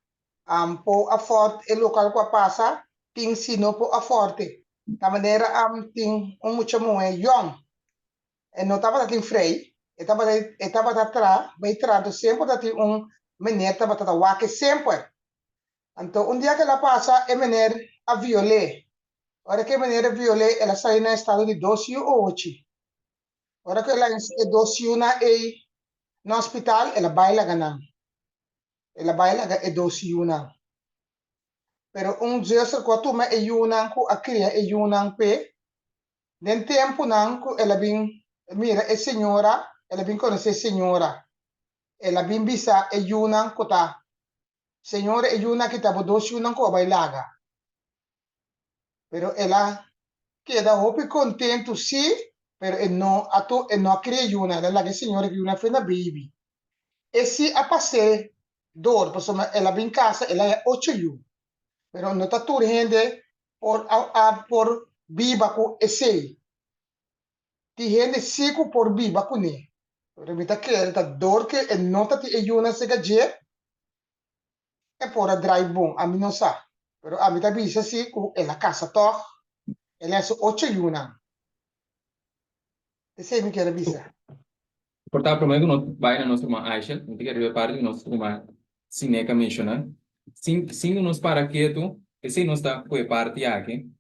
a forte, o local que passa, tem sino po a forte. Da maneira tem muito muito young, e não estava tem frei, estava atrás, vai trato sempre tem menino estava tata que sempre. Então dia que ela passa, é menino a violar. Ora que maneira violei, ela sai no estado de 12 ou 8. Ora que ela é dosiuna no hospital, ela baila ganang. Ela baila é dosiuna. Pero Jesus ko tu ma yunang ko akria yunang pe. Den tempo nang ko ela bin mira é senhora, ela bin conhecer senhora. Ela bin bisa yunang ko ta. Senhora yuna kita bo dosiuna ko bailaga. Pero ela queda hope contento sim, pero não akria yuna, ela lagi senhora que yuna fe na baby. E se a passe dor, ela bin casa, ela é 8 yu. Pero no está gente por viva com esse. Tem gente seco por viva com ele. Pero me tá querendo tá dor que não tá te ayuna se gaje é por a drive bom, a mim não sabe. Pero a mim tá bisa assim com ela casa toch, ela é só 8 ayuna. Esse me quer bisa. Portanto, primeiro nós vai na nossa irmã Aisha, não tem que ver parte de nossa irmã Sineca menciona. Sim, nós para quieto, esse nós está com a parte aqui.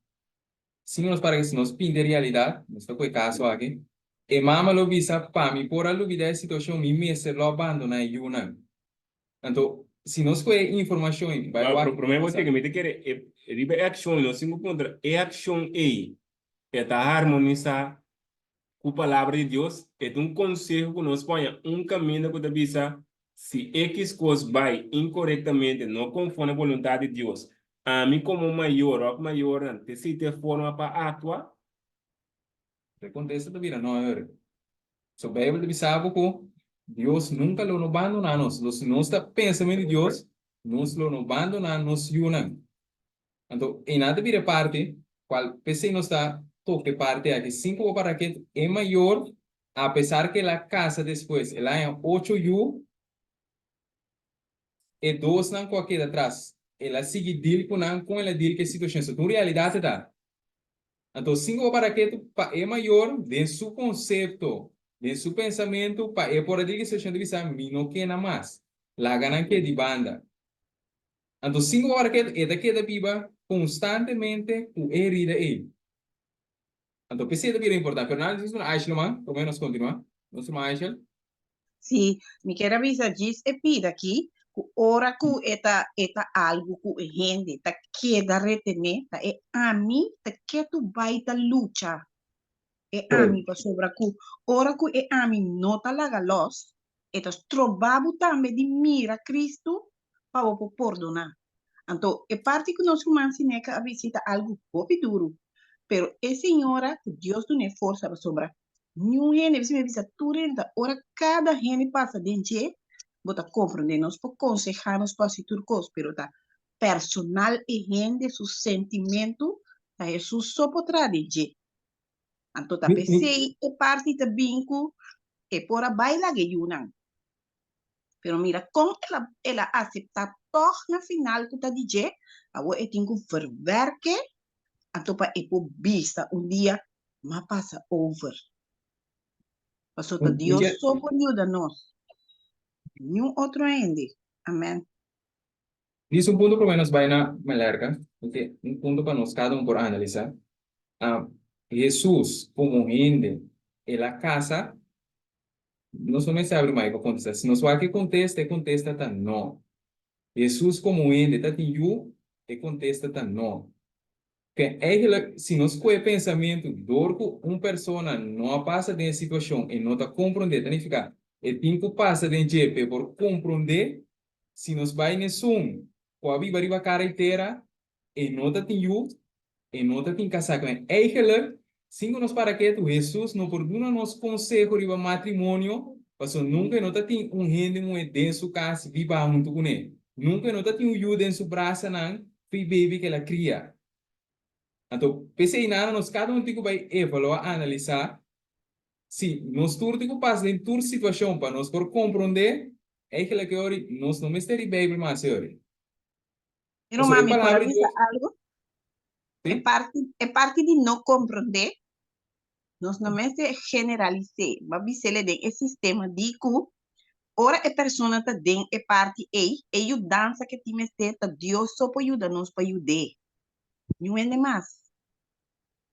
Sim, nós para que se nós pinde realidade, nós está com o caso aqui. E mama lo visa para mim, por a lubida situação, me mestre lo abandona e una. Então, se nós com informação, vai O problema é que me te quer ribe action no singo contra e action é tá harmonizar com a palavra de Deus, é conselho que nos põe caminho que avisa se X coisa vai incorretamente, não conforme a vontade de Deus. A mim como maior, se te forma para atuar, Acontece da vida, não é? So, a Bíblia diz que Deus nunca lo abandona a nós. Se nós está pensamento de Deus, nós lo abandona, nos unem. Então, em nada vira parte, qual pensei nós está toque parte aqui, 5 para que é maior, apesar que a casa depois, ela é 8 yu, e 2 não qualquer atrás. Ela sigue deal com ela deal que situação. So, na realidade está. Então, 5 para que é maior, de seu conceito, de seu pensamento, é por aí que se chama de vista, não quer nada mais. La ganan que de banda. Então, 5 para que é daqui da viva constantemente com herida aí. Então, pensei da vida importante. Pero nada disso, Aisha, man, como nós continuamos. Nós somos Aisha. Sí, me quero avisar disso e pida aqui, que ora que eta algo que gente tá queda retener, tá é a mim tá que tu vai tá luta. É a mim para sobra que ora que é a mim não tá laga los, eta trovabu também de mira Cristo para o perdonar. Então, é parte que nós humanos neca a visita algo pouco duro, pero é senhora que Deus dá força para sobra. Nenhum gente, você me avisa, tudo, ora cada gente passa dentro, bota compreender, nós para aconselhar, nós para situar coisas, pero tá personal e gente, seu sentimento, tá Jesus só por trás de. Então, tá pensei, é parte da vinco, é por a baila que yunang. Pero mira, como ela aceita toch na final que tá DJ, agora eu tenho que verwerken, então para eu vista dia, mas passa over. Passou que Deus só por ajuda nós. Nenhum outro ainda. Amém. Diz ponto para nós vai na melerca, porque ponto para nós cada por analisar. Jesus, como gente, ela casa, não somente se abre mais para contestar. Se nós vai que contesta tá não. Jesus como gente, tá tem you, e contesta tá não. Que se nós com o pensamento, dorco, pessoa não passa de situação e não está compreendendo, significa, e tempo passa de GP por compreender, se nós vai nesse com a viva carreira, e não está tem you, e não está tem casar com ele, se nós para que Jesus não perdona nosso conselho de matrimônio, mas nunca não está tem gente muito denso casa viva junto com ele, nunca não está tem you dentro do braço não, foi baby que ela cria. Então, pensei nada, nós cada tem que vai evaluar, analisar, se nós tudo tem que passar em toda situação para nós por compreender, é que hoje nós não estamos bem mais hoje. Pero mami, por avisar algo, ¿Sí? é parte de não compreender, nós não é generalizar, mas você tem esse sistema de que ora a pessoa está dentro, é parte e dança que tem que Deus só pode ajudar nós para ajudar. Não é mais.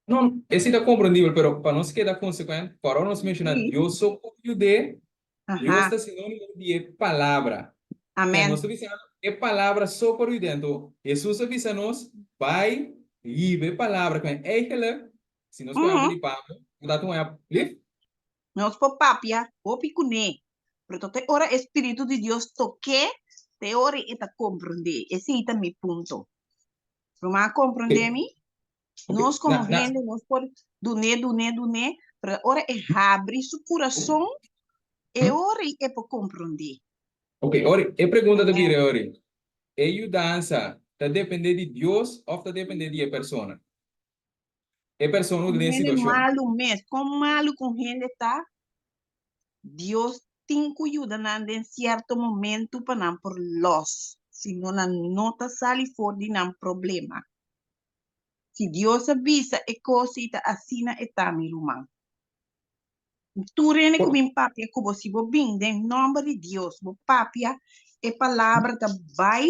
Não, esse está compreendível, pero para nós queda consequente, para nós mencionar Sí. Deus só pode Deus Ajá. está sinônimo de palavra. Que Amén. nós estamos dizendo, é palavra só por dentro. Jesus avisa nós, vai e vê palavra. Que é aquela, se nós Uhum. falamos de Pablo, dá um é, Nós por papia, o picune. Pero te ora Espíritu de Dios toque, te ora e te compreende. Esse é mi punto. Roma compreende mi? Nós como gente, nós por duné, pero ora é abre su coração e ora é por compreender. Ok, ora, a pergunta da Amén. Bíblia, ora, a ajudança está depender de Deus ou está depender de a pessoa? A pessoa não tem Gente situação. malo mesmo, como malo com gente tá, Deus tem que ajudar em certo momento para não por los. Se não nota sali fora de não problema. Se Deus avisa e coisa ita assina e tá mi lumang. Tu rene com min papia como se bo bem em nome de Deus, bo papia e palavra ta vai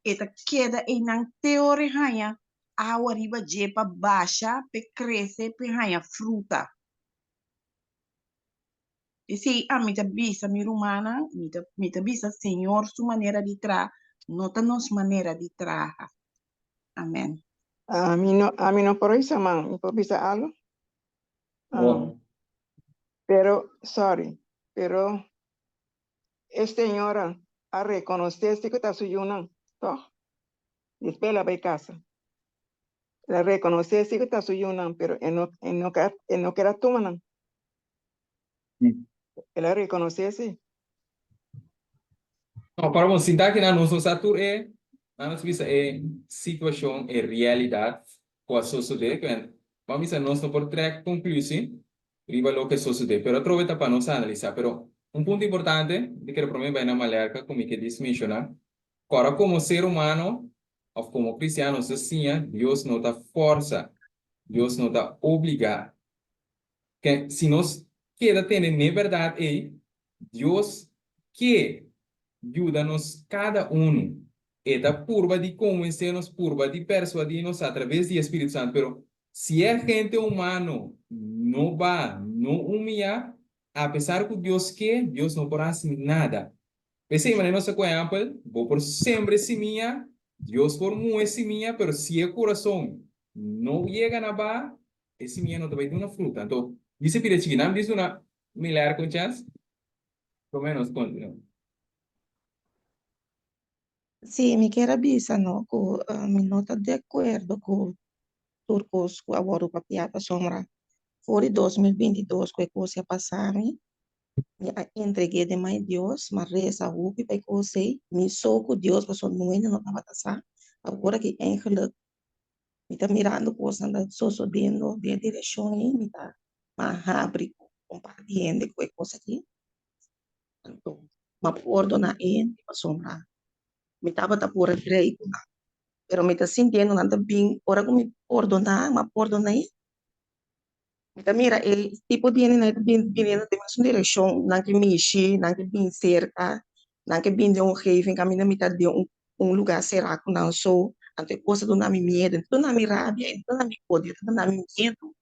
e ta queda e não teoria hanha água riba jepa baixa pe cresce pe hanha fruta. E se a mita bisa mi rumana, mita bisa Senhor su maneira de tra, nota nos maneira de traja. Amém. A mí no por eso, man, no por visa algo. Bom, Pero, sorry, pero esta señora a reconocer que está suyo, no, después la ve casa. La reconocer que está suyo, no, pero él no queda tú, man. Él la reconoce, sí. não, para você, sinta que na nossa satura é, na nossa vista é situação, é realidade, com a sociedade, que vamos a nós não por track conclusão, riba lo que sucede, pero aproveita para nós analisar, pero ponto importante, de que para mim vai na malerca, como que diz mencionar, agora como ser humano, ou como cristianos, assim, Deus não dá força, Deus não dá obrigar, que se nós queda ter na verdade, Deus que ajuda-nos cada um. Esta curva de convencer-nos, curva de persuadir-nos através do Espírito Santo. Pero se a gente humano não vai, não humilha, apesar que Deus quer, Deus não pode fazer nada. Esse é nosso exemplo, vou por sempre semear, Deus por muito semear, pero se o coração não chega na barra, esse semear não vai dar uma fruta. Então, dice Pire Chiquinam, dice una milagre com chance, pelo menos continua. Sí, me queda visa, ¿no? Mi nota de acuerdo con turcos, con agora papiata sombra. Fora 2022, que coisa passami, me entreguei de mais Deus, mas reza o que vai coisa, me soco Deus, passou no ano, não estava passar. Agora que eigenlijk, me tá mirando coisa, anda sucedendo, de direção aí, me tá, mas abre, compartilhando com coisa aqui. Então, mas ordena aí, sombra. Me tava tá por direito, pero me tá sentindo nada bem, ora que me ordenar, mas ordenar então, mira, tipo de na vindo de uma direção, não que me enche, não que bem cerca, não que bem de jefe, caminho mitad de lugar cerrado, não sou, ante coisa do nome medo, do nome rabia, do nome poder, do nome medo.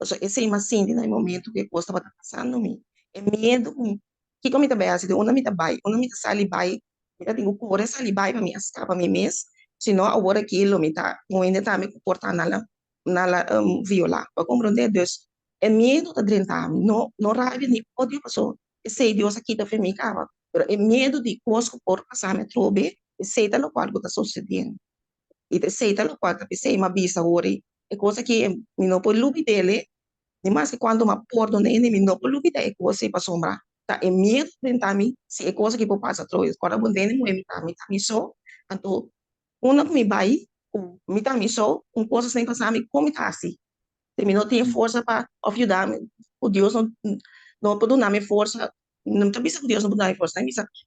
Então, esse é uma cena no momento que coisa estava passando me. É medo, que como também assim, de onde me vai, onde me sai vai, eu tenho por essa vai para me escapar me mês, senão agora aquilo me tá, ainda tá me comportando na violar, para compreender Deus. É medo de drentar, não raiva nem ódio, pessoa. Eu sei Deus aqui da família, cara, mas é medo de coisas que por passar me trobe, eu sei da qual está sucedendo. E eu sei da qual está pensando, uma bisa ori, é coisa que me não pode lutar dele, mas que quando uma porta nele, me não pode lutar, é coisa para sombrar. Tá, é medo de drentar me, se é coisa que por passar trobe, quando eu dele, me tá me só, então, uma que me vai, me tá me só, coisa sem passar me como tá assim. Também não tinha força para ajudar. O Deus não pode dar-me força. Não está pensando que Deus não pode dar-me força.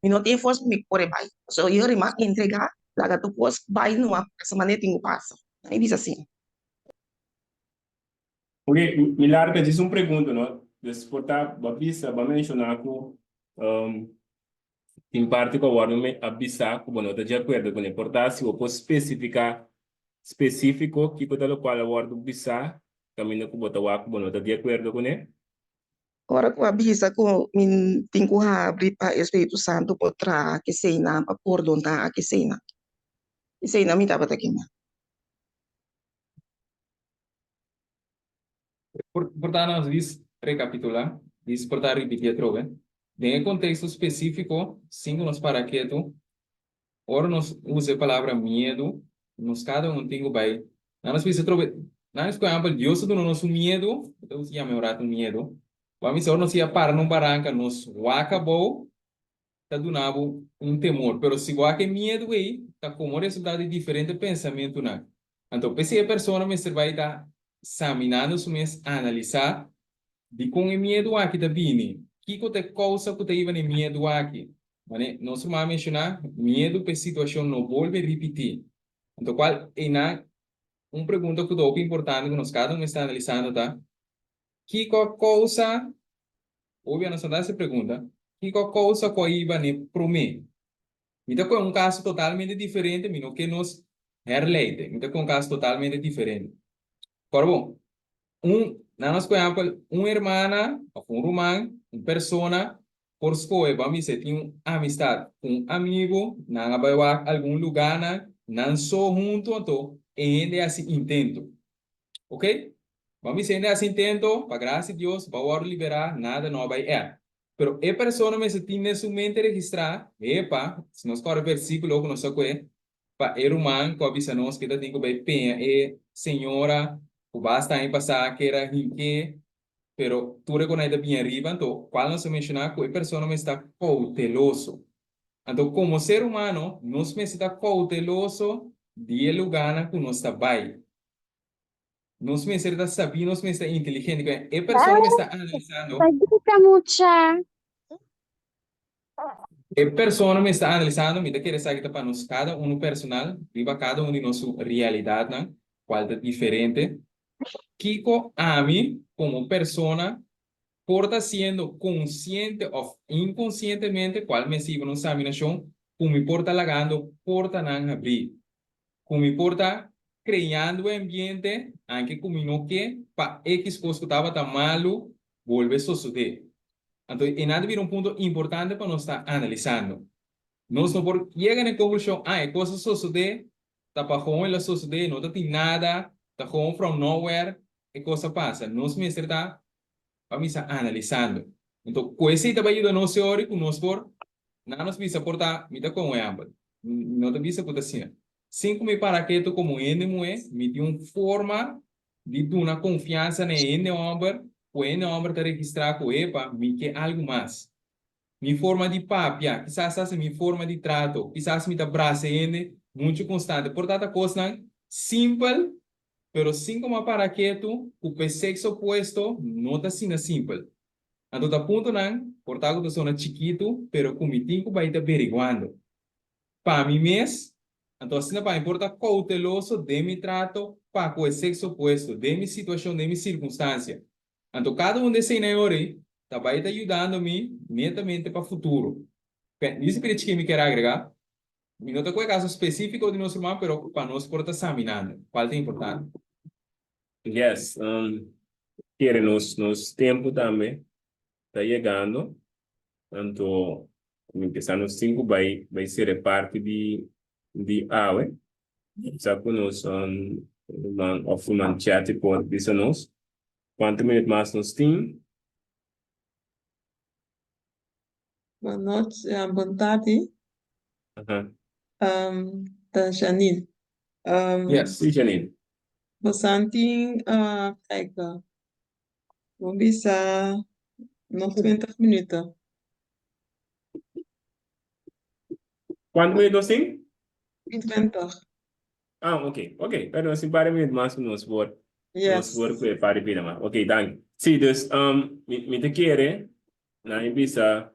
Não tinha força para me pôr bem. Só eu irei entregar, lá que tu podes vai numa essa maneira tenho passa. Aí diz assim. Ok, Milar, diz uma pergunta, não? Desportar, babisa, ba mencionar que em parte que agora me avisar que não está de acordo com a importância, ou posso especificar específico que para o qual agora avisar camino que bota waco, bueno, ¿estás de acuerdo con él? Ora com a bisa com min tingu abrir para Espírito Santo por tra que sei na para por donta que sei na. Que sei na mi tapa aqui. Portanto, nós diz recapitular, diz portar repetir outra vez. Em contexto específico, sim, nós para quieto, ora nós usa a palavra medo, nós cada tem vai. Nós precisa trocar, nós por exemplo, Deus do nosso medo, então se chama orar com medo. Vamos ora nós ia para num barranca, nós acabou, tá do nabo temor, se o que medo aí, tá como resultado de diferente pensamento na. Então, se a pessoa me vai estar examinando, analisar de com o medo aqui da bini, que te causa que te iba medo aqui, né? Nós vamos mencionar medo para situação não volve repetir. Então, qual é uma pergunta que é importante que nós cada um está analisando, tá? Que causa, obviamente, nós essa pergunta, que causa que iba ne prome? Então, é um caso totalmente diferente, mas que nos herleite. Então, é um caso totalmente diferente. Corbo, nós, por exemplo, uma irmã, um irmão, uma pessoa, por escolha, vamos dizer, tem uma amistade com um amigo, não vai a algum lugar, não só junto, então, ainda é assim, intento. Ok? Vamos dizer, ainda é assim, intento, para graça de Deus, vai liberar, nada não vai Pero a pessoa me tem na sua mente registrar, epa, se nós corre versículo que nós sabemos, para irmão, que avisa nós que tem que vai penha, senhora, o basta em passar que era rique, pero tu reconhece bem arriba, então, qual nós mencionar que a pessoa me está cauteloso. Então, como ser humano, nós me está cauteloso de lugar que nós está vai. Nós me está sabendo, nós me está inteligente, a pessoa me está analisando. A pessoa me está analisando, me quer saber que para nós cada um personal, viva cada um de nossa realidade, né? Qual é diferente. Kiko a mí como persona porta siendo consciente o inconscientemente cuál me sigue una examinación, como me porta lagando, porta nan abrir, como me porta creando ambiente, aunque como no que pa X cosa que estaba tan malo, vuelve a suceder. Entonces, en nada un punto importante para nos estar analizando. Nos no por llega a la conclusión, cosas suceder, está joven la suceder, no te nada, está joven from nowhere, e cosa passa? Nós me está vamos analisando. Então, com esse trabalho nós teórico, nós por não nos visa portar, me dá com o ambas. Não te visa por assim. Cinco me para que tu como NME, me deu uma forma de uma confiança na NOMBER, o NOMBER te registrar com EPA, me quer algo mais. Mi forma de papia, quizás essa mi forma de trato, quizás mi da braço muito constante. Portanto, coisa simples, pero sin como para que tu, o sexo opuesto não está sendo simples. Então, tá ponto não, portanto, tu sou chiquito, pero com mi tinco vai estar averiguando. Para mim mesmo, então, assim, para importa cauteloso de mi trato para com o sexo opuesto, de mi situação, de mi circunstância. Então, cada um desses senhores vai estar ajudando-me netamente para o futuro. Isso que me quer agregar. E não tem qual caso específico de nosso irmão, pero para nós porta examinando. Qual é importante? Yes, quiere nos tiempo también está llegando, tanto empezando 5 vai ser parte de AWE, já que nós of um chat por isso nós, quanto minutos mais nós temos? Boa noite, boa tarde, da Janine. Yes. Sim, Janine. Você tem, kijk, we bisa nog 20 minuten. Quanto minutos nós temos? 20. Ok. Pero assim, para minutos mais nós por Yes. para pina mais. Ok, danke. Sim, dus, me te quiere, na bisa,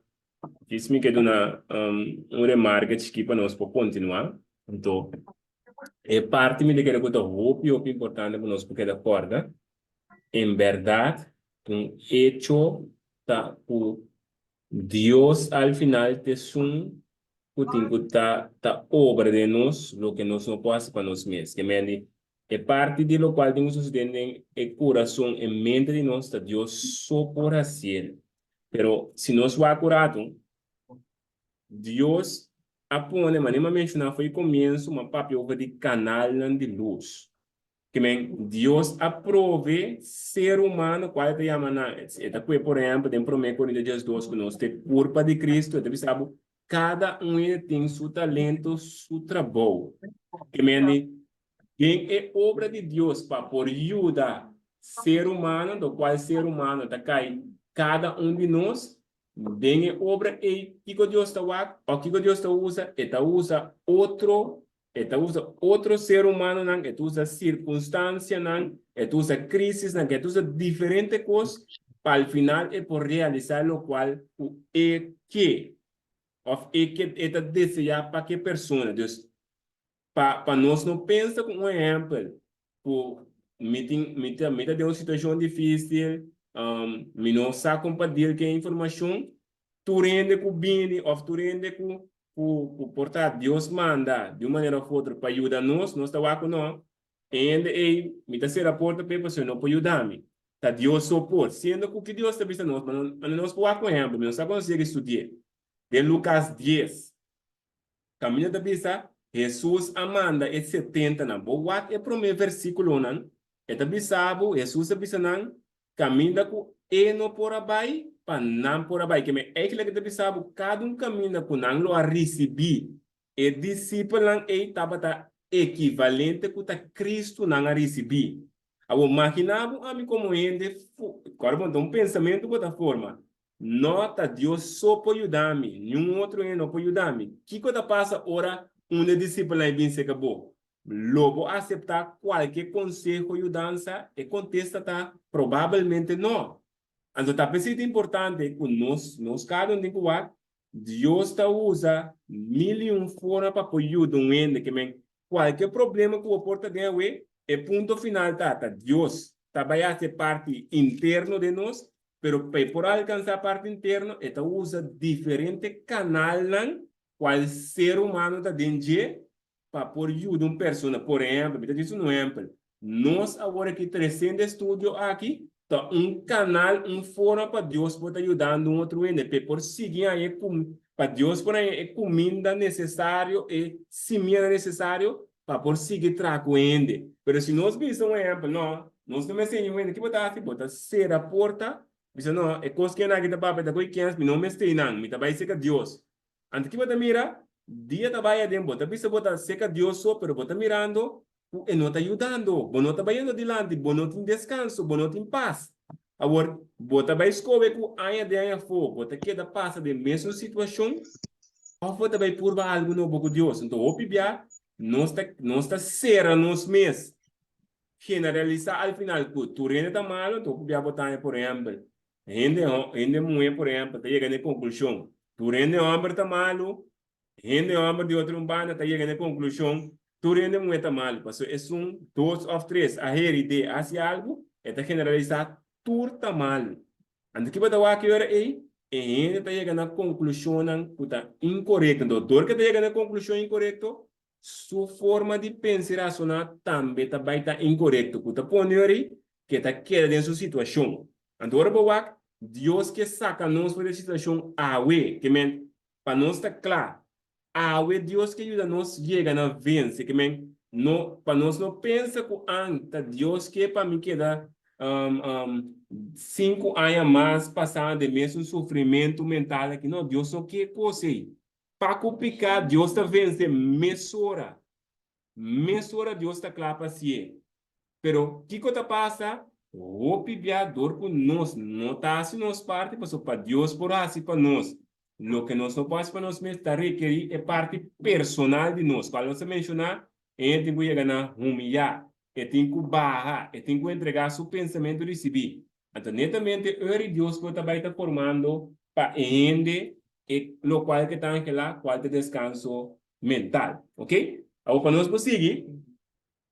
me quer dar uma remarca que para nós por continuar. Então, parte me quer que eu importante para nós porque da corda, em verdade, um hecho tá o Dios al final te sun putin tá obra de nós, lo que nós não pode para nós mesmos. Que me é parte de lo qual temos sucedendo em el coração, em mente de nós, que Deus só por fazer. Pero se nós vamos curado, Deus apone, mas nem mencionar foi começo uma papel de canal de luz. Que Deus aprove ser humano, qual é que chama na, por exemplo, em 1 Coríntios 2, que nós temos culpa de Cristo, então sabe, cada tem seu talento, seu trabalho. Que quem é obra de Deus para por ajudar ser humano, do qual ser humano está cai, cada de nós tem obra e que Deus está o que Deus está usa outro ser humano não, usa circunstância não, usa crise não, usa diferente coisas para al final é por realizar o qual é que está desejado para que pessoa Deus para nós não pensa com exemplo por me de uma situação difícil me não sabe compartilhar que informação tu rende com bem ou tu rende com portar Deus manda de uma maneira ou outra para ajudar nós está com nós e me está ser a porta para pessoa não pode ajudar-me tá Deus suporte sendo que o que Deus está pensando nós mas nós por exemplo não sabe conseguir estudar de Lucas 10 caminho da bisa Jesus amanda é 70 na boa é primeiro versículo não é também sabe Jesus bisa não caminha com no por abai para não por abai que me é que também sabe cada caminha com não lo a receber e discípulo não é tabata equivalente com ta Cristo não a receber ao imaginava a mim como ende agora um pensamento de outra forma nota Deus só pode ajudar-me nenhum outro não pode ajudar-me que coisa passa ora discípulo aí bem se acabou logo aceitar qualquer conselho e mudança e contesta tá provavelmente não então tá pensando importante que nós cada tem que ver Deus tá usa formas para ajudar que qualquer problema que o porta ganha é ponto final tá Deus tá vai ser parte interno de nós pero por alcançar a parte interna está usa diferente canal qual ser humano está dentro para por ajudar pessoa por exemplo me diz exemplo nós agora que trazendo estúdio aqui tá canal forma para Deus poder ajudando outro ende por seguir aí para Deus por aí comida necessário e semilla necessário para por seguir trago ende pero se nós vimos exemplo não nós não ensinamos ende que botar ser a porta bisa não é coisa que na kita papai da coi kians mi não me stay não mi tabai seca Deus antes que bota mira dia tabai adem bota bisa bota seca Deus só pero bota mirando e não tá ajudando bono tá indo adiante bono tem descanso bono tem paz agora bota vai escolher com aia de aia fogo bota queda passa de mesma situação ou bota vai purva algo novo com Deus então o pibia nós tá será nos mês generalizar al final tu rende tá mal então o pibia botar por exemplo Gente mulher, por exemplo, está chegando à conclusão. Tu rende homem está malo, rende homem de outro banda está chegando à conclusão. Tu rende mulher está malo. Porque é dois ou três. A de fazer algo, está generalizado, tudo está malo. Antes que você vá aqui agora, gente está chegando à conclusão que está incorreta. Doutor que está chegando à conclusão incorreta, sua forma de pensar e racionar também está incorreta. Que está pondo que está queda dentro da sua situação. Agora, Deus que saca nós por essa situação, que para nós está claro, Deus que ajuda nós chega na vence, que para nós não pensa que Deus que para mim queda 5 anos mais passando de mesmo sofrimento mental aqui, não, Deus não quer coisa aí. Para complicar, Deus está vencendo mesura Deus está claro para si. Pero, o que está passando? O pibiador com nós não está assim nos parte para Deus por assim para nós o que nós não pode para nós mesmos está requerir é parte personal de nós quando você mencionar tem que chegar na humilhar tem que barrar tem que entregar seu pensamento de si então netamente Deus que está formando para ende e o qual que está lá qual de descanso mental ok agora para nós prosseguir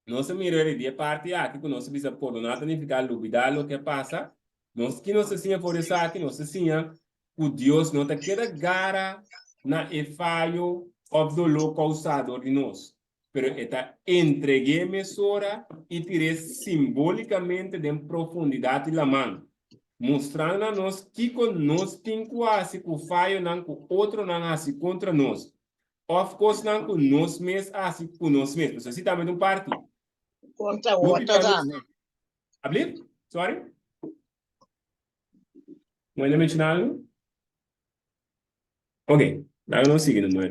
nós miramos de parte aqui que nós bisa por nada significa duvidar lo que passa nós que nós assim por isso aqui nós assim o Deus não tá queda gara na falho of do lo causador de nós pero está entregué mesora y tiré simbólicamente de profundidad de la mano. Mostrando a nós que nós tem quase que o falho não que outro não assim contra nós. Of course não que nós mesmos assim com nós mesmos. Assim também um parte. Contra No outra piano. também. Abli? Sorry? Não ainda mencionado? Ok. Daí nós seguimos, não é?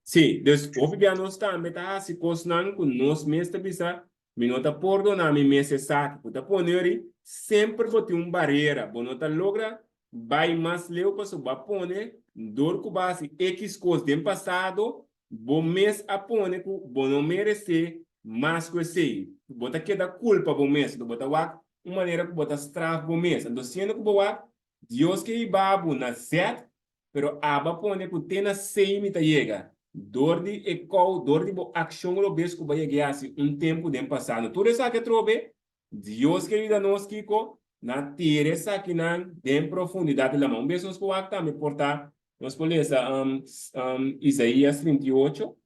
Sim, então, o piano também está assim coisas com nós mesmos bisa. Me nota perdonar me mesmo sabe. Puta poner sempre botar barreira. Bonota logra vai mais leu para o bapone dor com base X coisas do passado. Bom mês a pone que bom não merece mais que esse. Bota que da culpa bom mês. Bota uma maneira que bota estrago bom mês. Então sendo que boa Deus que babu na certo, pero aba pone que tem na seimita chega. Dor de eco, dor de ação lo ves que vai chegar assim tempo de passado. Tudo isso que trobe, Deus querida nós Kiko, na teresa aqui na de profundidade da mão. Mesmo que o acta me portar, nós podemos Isaías 38,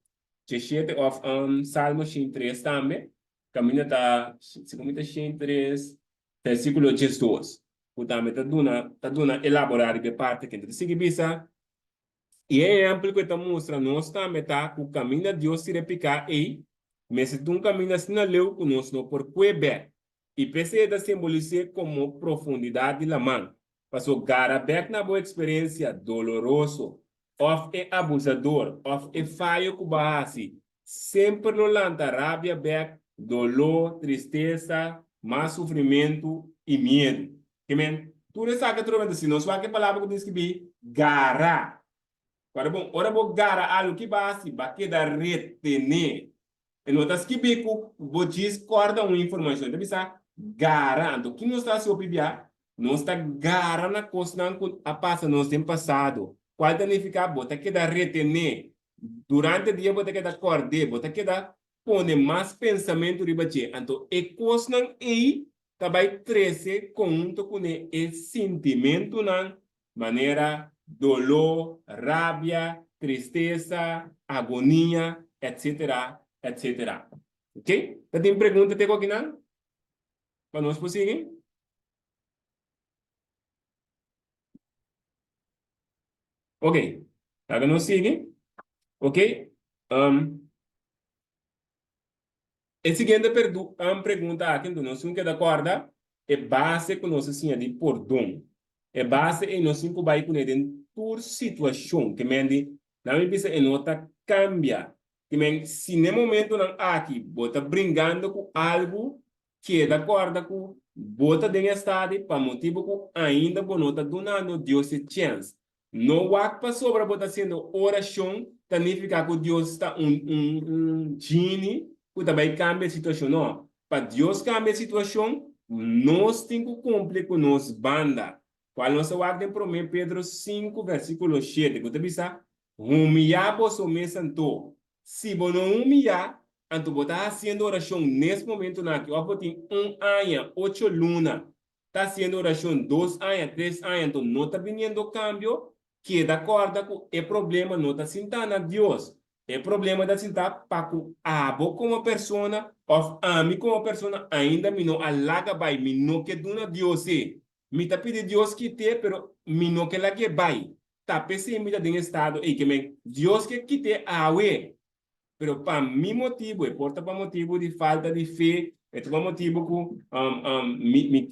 17 of Salmo 3 também. Caminha tá, segundo 3, versículo 12. Portanto, tá dando elaborar de parte que se bisa. E é amplo que está mostrando, nós também tá o caminho de Deus se repicar e mas se um caminho assim não leu conosco por Quebec e precisa simbolizar como profundidade da mão. Passou Garabek na boa experiência doloroso, of é abusador, of é falho que base, sempre no lanta rabia back, dolor, tristeza, mais sofrimento e medo. Que men, tudo isso que trova assim, nós vai que palavra que diz que bi gara. Para bom, ora bo gara algo que base, ba que da retener. E notas que bico, vou discorda uma informação. Então, bisa gara, então, que nós está se opibia, nós está gara na coisa que a passa nós tem passado. Qual danificar, bota que da retener. Durante o dia, bota que da acordar, bota que da pone mais pensamento riba che. Então, e coisa não é, também trece conjunto com o sentimento não, maneira dolor, rabia, tristeza, agonia, etc., etc. Ok? Então, tem pergunta até aqui, não? Para nós prosseguir? Ok. Para nós seguir? Ok? A seguinte pergunta aqui, então, nós temos que dar corda, é base que nós temos de perdão. É base em nós temos que vai com ele por situação, que mende, não me pensa em nota cambia. Que men, se no momento não aqui, bota brincando com algo que é da corda com bota dentro estado para motivo que ainda bonota donando Deus a chance. No wak para sobra bota sendo oração, significa que Deus está genie que também cambia a situação. Não, para Deus cambiar a situação, nós temos que cumprir com nossa banda. Qual nós wak tem para mim Pedro 5 versículo 7, que você pensa, humilhar o meu santo. Se você não humilhar, então você está fazendo oração nesse momento, você tem 1 ano, 8 lunas, está fazendo oração 2 anos, 3 anos, então não está vindo cambio, que de acordo com o problema, não está sentando a Deus. O problema da sentar para que abo como pessoa, ou a mim como pessoa, ainda me não alaga vai, me não que duna Deus é. Me está pedindo Deus que te, pero me não que lá que vai. Tá pensando me em estado e que me Deus que te awe. Pero para mi motivo, porta para motivo de falta de fé, é para motivo que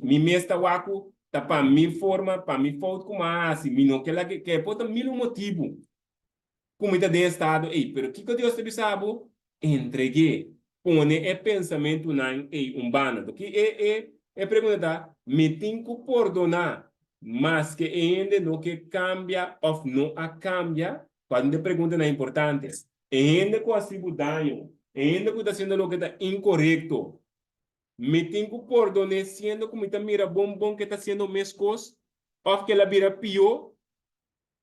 mi mesta waku, tá para mi forma, para mi falta como assim, mi não que porta mil motivo. Como está de estado, pero que Deus te sabe, entreguei, pone é pensamento na umbanda, que é pergunta, me tenho que perdonar, mas que ainda não que cambia ou não a cambia, quando pergunta é importante. Ainda consigo daño, ainda que está sendo lo que está incorreto. Me tenho que perdonar sendo como está mira bom que está sendo minhas coisas, ou que ela vira pior,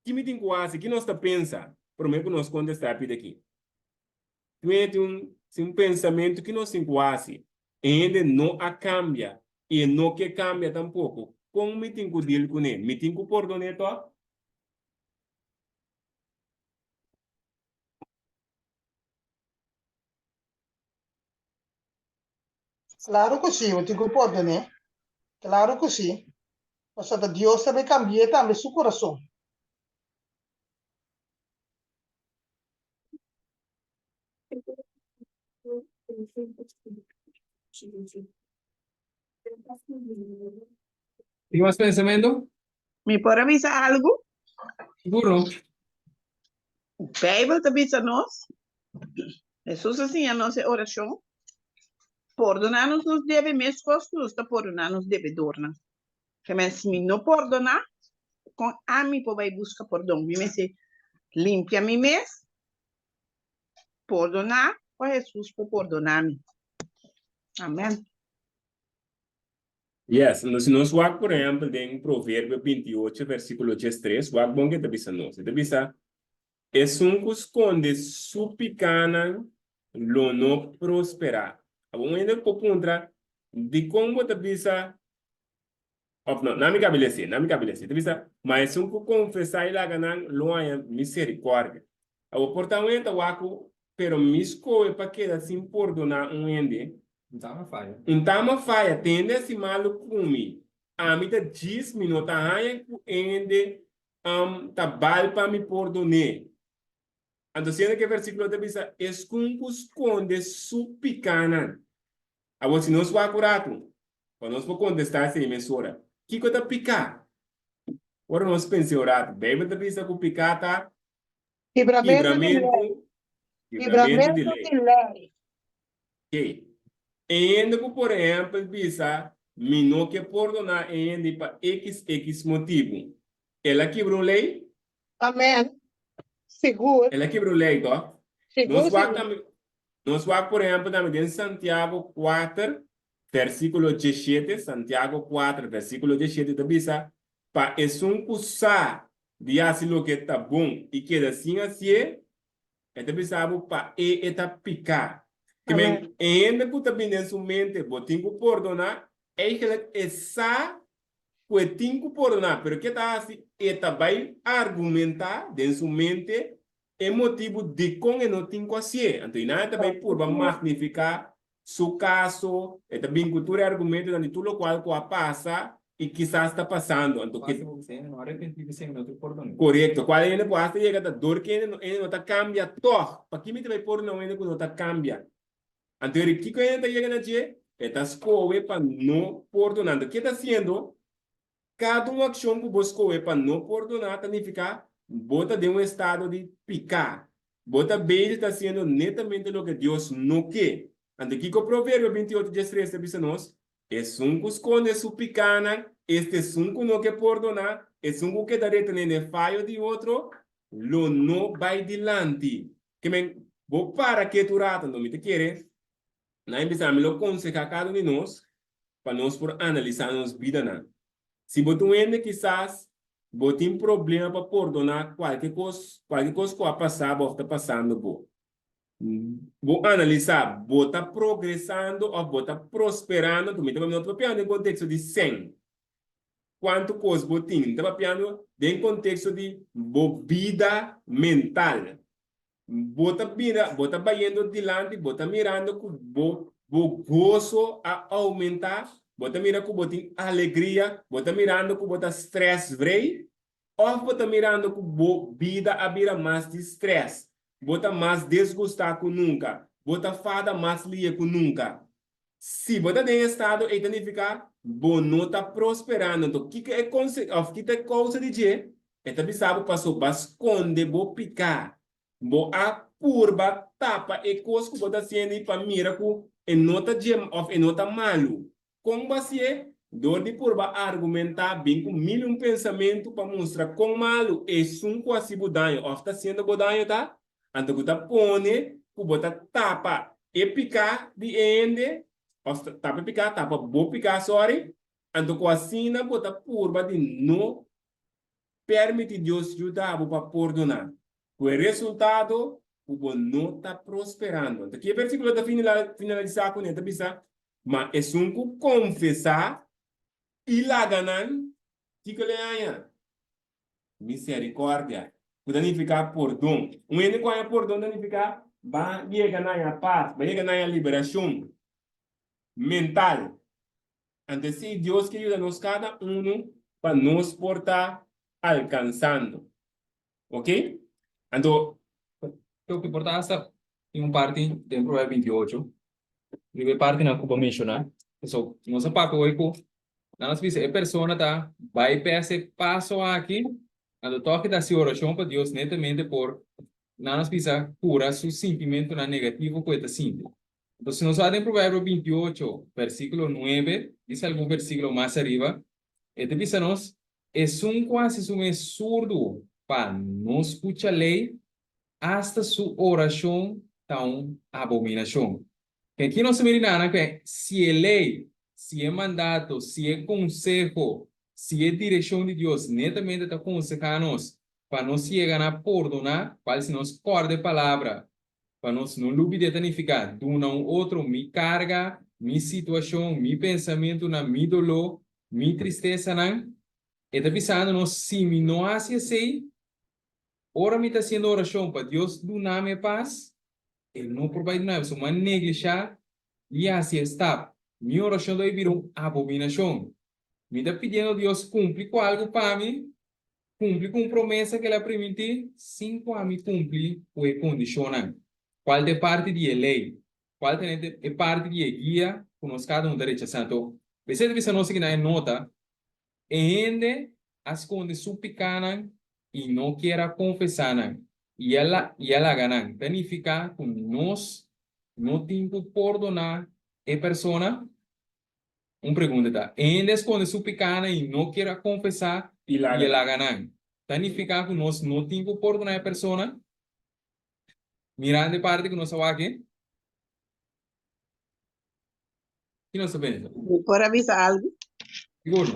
que me tenho que fazer, que nós está pensando, prometo que nós contestar aqui. Tu um pensamento que nós temos que fazer, ainda não a cambia, e não que cambia tampouco. Como me tenho que deal com ele? Me tenho que perdonar todo? Claro que sí, yo tengo poder, ¿no? Claro que sí. O sea, Dios también cambia también su corazón. ¿Tienes más pensamiento? Me pode avisar algo? Seguro. Bijbel te avisa nós. Jesus assim, a nossa oração. Perdonar-nos nos deve mesmo costos, tá perdonar-nos devedor, né? Que mas se me não perdonar, com a mim vai buscar perdão. Me se limpia me mesmo, perdonar, o Jesus por perdonar-me. Amém. Yes, se nós vamos, por exemplo, em Provérbio 28, versículo 13, o bom que te bisa nós. Te bisa, es un cusconde su picana lo no prospera. Abong ende ko puntra, di como te bisa, of no, nami kabilesi. Te bisa, mas un ku confessar ila ganan lo haya misericordia. Abo portamento wako, pero misco e pa queda sin perdonar un ende. Então, falha. Então, falha, tende a se malo kumi. A mim tá 10 minutos, a ku ende, tá bal pa me perdonar. Então, sendo que o versículo de bisa, es cum esconde su picana. Agora, se nós vamos acurato, quando nós vamos contestar essa emissora, que coisa picar? Agora nós pensamos orato, bem, de bisa com picata, Quebramento de lei. quebramento de Quebramento lei. de lei. Ok. Ainda que, por exemplo, bisa, me não quer perdonar ainda para XX motivo. Ela quebrou lei? Amém. Seguro. Ela quebrou lei, tá? Seguro, Nós vamos seguro. também. Nós vamos, por exemplo, também em Santiago 4, versículo 17, Santiago 4, versículo 17, da bisa, para es un cusa de hacer lo que está bom e que assim é bisa para eta picar. Que Amém. me ainda que também em sua mente, botinho que perdonar, é que essa que perdonar, pero que está assim, eta vai argumentar em sua mente é motivo de como não tem que ser. Então, nada também por magnificar su caso, também cultura argumento de tudo o qual passa e quizás está passando. Então, que, Não arrepentir sem outro perdão. correto. Qual ainda pode chegar a dor que ainda não está cambia todo. Para que me vai pôr não ainda que não está cambia. Então, o que ainda chega na dia? Está escolhe para não perdonar. O que está sendo? Cada uma ação que você escolhe para não perdonar, significa bota de um estado de picar. Bota bem está sendo netamente o que Deus não quer. Então, aqui que o provérbio 28, 13, diz nós, es un que esconde su picana, este es un que no quer perdonar, es un que da retener el fallo de otro, lo no va adelante. Que me, vou para que tu rata, não me te quieres, na empezamos lo aconsejar cada um de nós, para nós por analisar nos vida, né? Se você ainda quizás você tem problema para perdonar qualquer coisa que vai passar, você está passando por. Vou analisar, você está progressando ou você está prosperando, tu me está falando em contexto de 100. Quanto coisa você tem? Está falando em contexto de vida mental. Você está vendo adiante, você está mirando que o gozo a aumentar, você mira que você tem alegria, você está mirando que você está stress free, ou você está mirando que a vida habita mais de stress, você está mais desgostado que nunca, você está fada mais lia que nunca. Se você tem estado, aí significa você não está prosperando. Então, o que é causa de dizer? É que sabe passou para esconder, vou picar. Bo a curva tapa e coisa que você está sendo para mira que nota gem of nota malu. Como você dor de curva argumentar bem com mil pensamento para mostrar como malu é um quase budanho of está sendo budanho tá? Então você põe que você tapa e picar de ende of tapa picar tapa bo picar sorry. Então quase na bota curva de não permite Deus ajudar para perdonar. O resultado, o bom não está prosperando. Aqui o versículo está finalizar com esta bisa, mas é um que confessar e lá ganan, que ele é misericórdia. Que significa perdão. Um ene com a perdão significa vai chegar na paz, vai chegar na liberação. mental. Entonces, sí, Dios que ayuda a cada uno para nos portar alcanzando. ¿Ok? Entonces, Creo que importa em parte de Provérbio 28. Primeira parte na Cuba mencionar. So, nossa papo hoje, nós vimos a pessoa tá vai para esse passo aqui, ando toque da sua oração para Deus netamente por nós precisa curar seu sentimento na negativo que está sentindo. Então, se nós vamos em Provérbio 28, versículo 9, diz algum versículo mais arriba, este diz a nós, quase um surdo para não escutar a lei, hasta sua oração tão abominação. Que aqui nós miramos que se é lei, se é mandato, se é consejo, se é direção de Deus, netamente está aconselhando-nos para nós chegar a perdonar, para se nós corda a palavra, para nós não olvidar danificar, de um outro, me carga, minha situação, meu pensamento, meu dolor, minha tristeza, não. Está pensando, nós, se me não hace assim, ora me está sendo oração para Deus do nome paz, Ele não provide nada, só uma negligência, e assim está. Minha oração deve vir uma abominação. Me está pedindo a Deus cumprir com algo para mim, cumprir com promessa que ela permite, 5 anos cumprir com a condição. Qual é parte de lei? Qual é parte de guia que nós cada um está rechazando? Você deve saber que na nota, ainda as condições pequenas e não queira confessar. E ela ganha. Significa que nós não temos que perdonar a pessoa. Uma pergunta, ainda as condições pequenas e não queira confessar y la e ela ganha. Significa que nós não temos que perdonar a pessoa. Mirando a parte que nós estamos aqui. Que nós sabemos? Por avisar algo Seguro.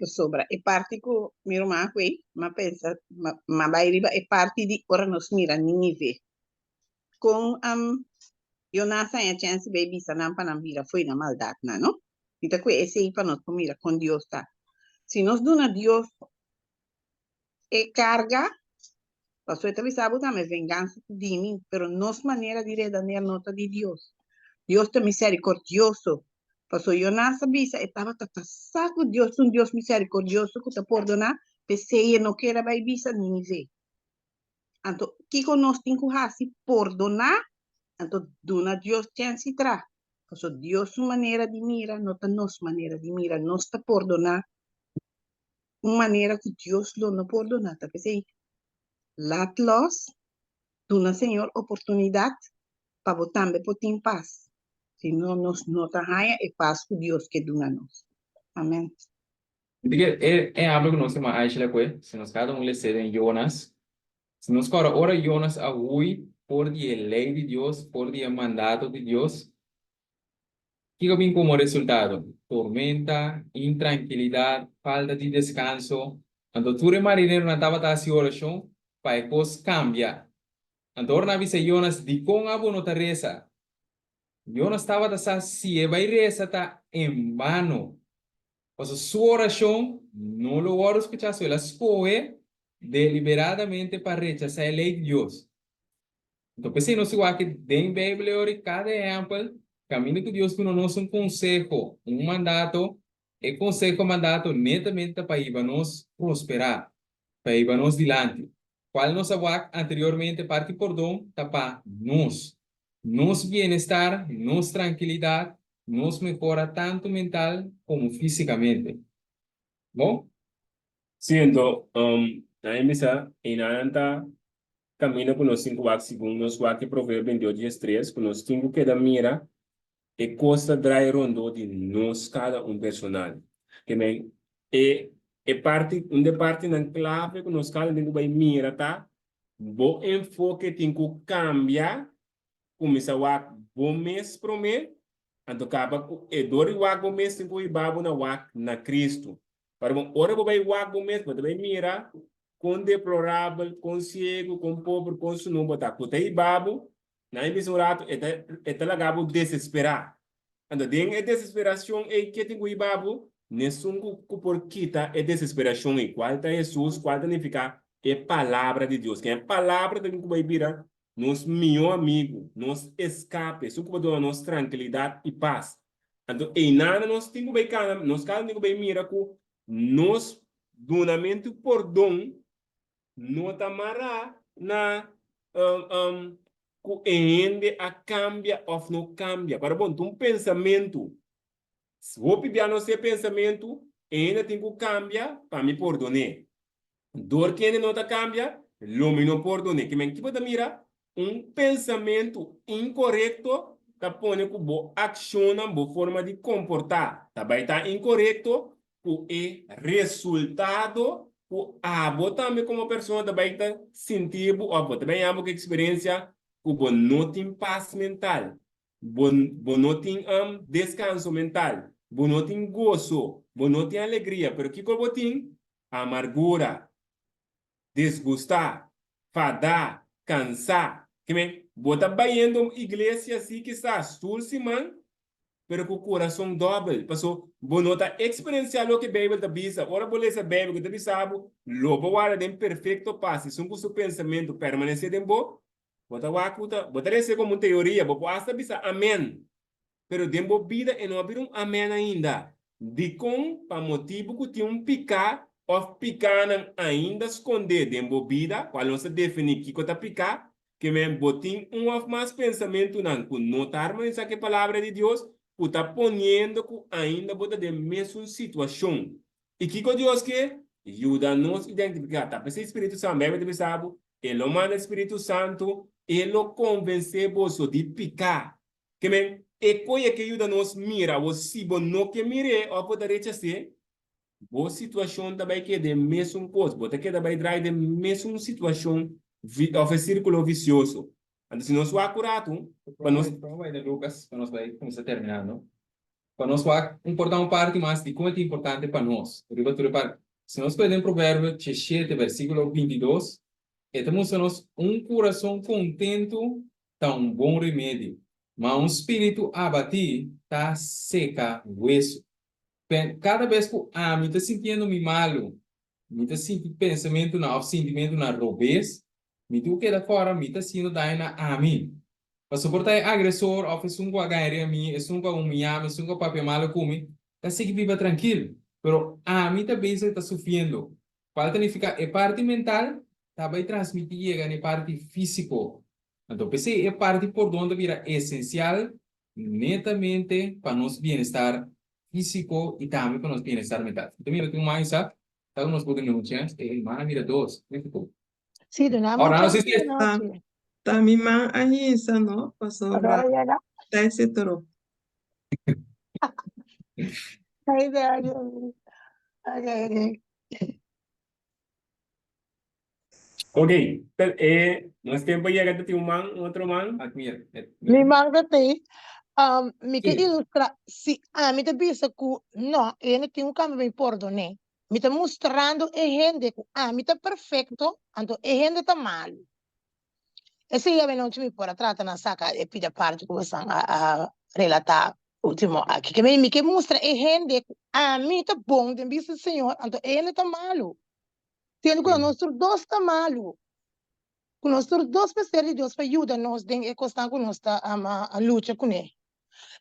sobre a parte que meu irmão aqui, mas pensa, mas vai riba é parte de ora nos mira Nínive. Com Jonathan e a chance baby sanam para mira foi na maldade, não? Então que esse aí para nós mira com Deus tá. Se nós dona Deus e carga, pastor também sabe também vingança de mim, pero nossa maneira de redar nota de Deus. Deus é misericordioso. Pastor Jonas sabia, estava saco Deus, um Deus misericordioso que te perdona, pensei não queira vai bisa nem ver. Então, que nós temos que perdonar, então dona Deus chance tra. Pastor Deus maneira de mira, não tá nossa maneira de mira, nós te perdonar, uma maneira que Deus não perdona, tá pensei. Lat-los, dona Senhor oportunidade para botar me por em paz. Se não nos nota raia e paz com Deus que dona nós. Amém. Algo que nós temos a achar que se nós cada lê em Jonas, se nós ora Jonas a hoje por dia lei de Deus, por dia mandato de Deus, que vem como resultado? Tormenta, intranquilidade, falta de descanso. Então, tu marinheiro não estava a oração para depois cambiar. Então, na visa Jonas de com a boa reza. Jonas estava a se vai reza tá em vano. Pues su oración no lo voy a escuchar, se la escoge deliberadamente para rechazar la ley de Dios. Entonces, si no se va a que den Biblia ahora cada ejemplo, camino que Dios no nos un consejo, un mandato, el consejo mandato netamente para irnos prosperar, para irnos adelante. ¿Cuál nos había anteriormente parte por don? Para nos bienestar, nos tranquilidad, nos mejora tanto mental como físicamente. ¿No? Siendo, na emisa, inanta, camina con los 5 waks, según nos waki proverbio 28:3, con los 5 que da mira, e costa drai rondo de nos cada personal. Que men, parte, parte na clave con nos cada tengo vai mira, tá? Bo enfoque tengo cambia, começa wak, bo mês pro mês, então acaba e dori wak bo mês tengo i babu na wak na Cristo. Para bom, ora bo vai wak bo mês, vai mira, com deplorável, com cego, com pobre, com su número, tá? Porque i babu, na emissão rato, é lagabo desesperar. Então, tem a desesperação e que tem o babu, nessungo por quita é desesperação e qual tá Jesus, qual tá ficar é palavra de Deus, que é palavra de que vai virar nos meu amigo, nos escape, isso que dá nos tranquilidade e paz. Então, e nada nos tingo bem cana, nos cada tingo bem mira com nos donamento por dom, não tamara na ku ende a cambia ou não cambia. Para bom, um pensamento, se vou pedir a nosso pensamento, ainda tem que cambiar para me perdonar. Dor que ainda não tá cambia, lo me não perdonar. Que me tipo da mira, pensamento incorreto, tá põe que bo acciona, bo forma de comportar, tá vai tá incorreto, o resultado o abo também como pessoa da vai tá sentir bo abo também abo que experiência o bo não tem paz mental, bo não tem descanso mental, bo não tem gozo, bo não tem alegria, pero que bo tem amargura, desgustar, fadar, cansar. Que me bota baiando igreja assim que está sursiman, pero com o coração doble. Passou, bonota experienciar o que a Bíblia está bisa. Ora, bolesa Bíblia que está bisabo, lobo guarda em perfeito passe. Se seu pensamento permanecer em bo, bota wakuta, bota esse como teoria, bota hasta bisa amém. Pero dembo vida e não abrir amém ainda. De com, para motivo que tinha picar, ou picar ainda esconder dembo vida, qual não se define que está picar, que me botin of mais pensamento não, com notar mas essa que palavra de Deus, que está ponendo que ainda bota de mesma situação. E que Deus que ajuda-nos a identificar, tá? Esse Espírito Santo, bem de sabe, ele manda o Espírito Santo, ele convence você de picar. Que me e coisa que ajuda-nos mira, o se não que mire, ou pode rechaçar, boa situação também que é de mesmo coisa, você que também traz de mesma situação, of círculo vicioso. Então, se nós somos acurados, para nós... Vamos de Lucas, para nós vai começar terminando. Para nós vai importar uma parte mais de como é importante para nós. Se nós podemos provérbio 17, versículo 22, estamos nós coração contento, tá bom remédio. Mas espírito abatido tá seca hueso. Cada vez que me está sentindo me malo, me está sentindo pensamento na sentimento na robez, me tu que da fora me está sendo daí na mim. Para suportar agressor, oferece um guaganha a mim, é um guaganha, é um papel malo comigo, tá se que viva tranquilo. Pero mim também está sofrendo. Para significar é parte mental, tá vai transmitir a parte físico. Então, pensei, é parte por onde vira essencial, netamente, para nosso bem-estar físico e também para nosso bem-estar mental. Então, mira, tem mais, sabe? Então, nós podemos dizer, mira, dois. Sì, non ha Ahora, no sé molto si es... noche. Tamima ahisa, no? Pasó Allora la llega. ese toro. Hai ragione. Ok. Ok, nós temos que chegar a outro man. Mira, Mi manca te. Mi che Sì. illustra, sì, mi te bisa ku, no, e ne tinha un cambio bem pordo, né? Mi te mostrando e gente ku, mi te perfetto, anto e gente tá mal. E se io non ci mi porta tratta na saca e pida parte come sta a relatar ultimo aqui que me que mostra e gente ku, mi te bom de bisa senhor, anto e gente tá malo. Tendo que nós dois tá malo. Com nós dois pessoas de Deus para ajudar nós em costar com nós a luta com ele.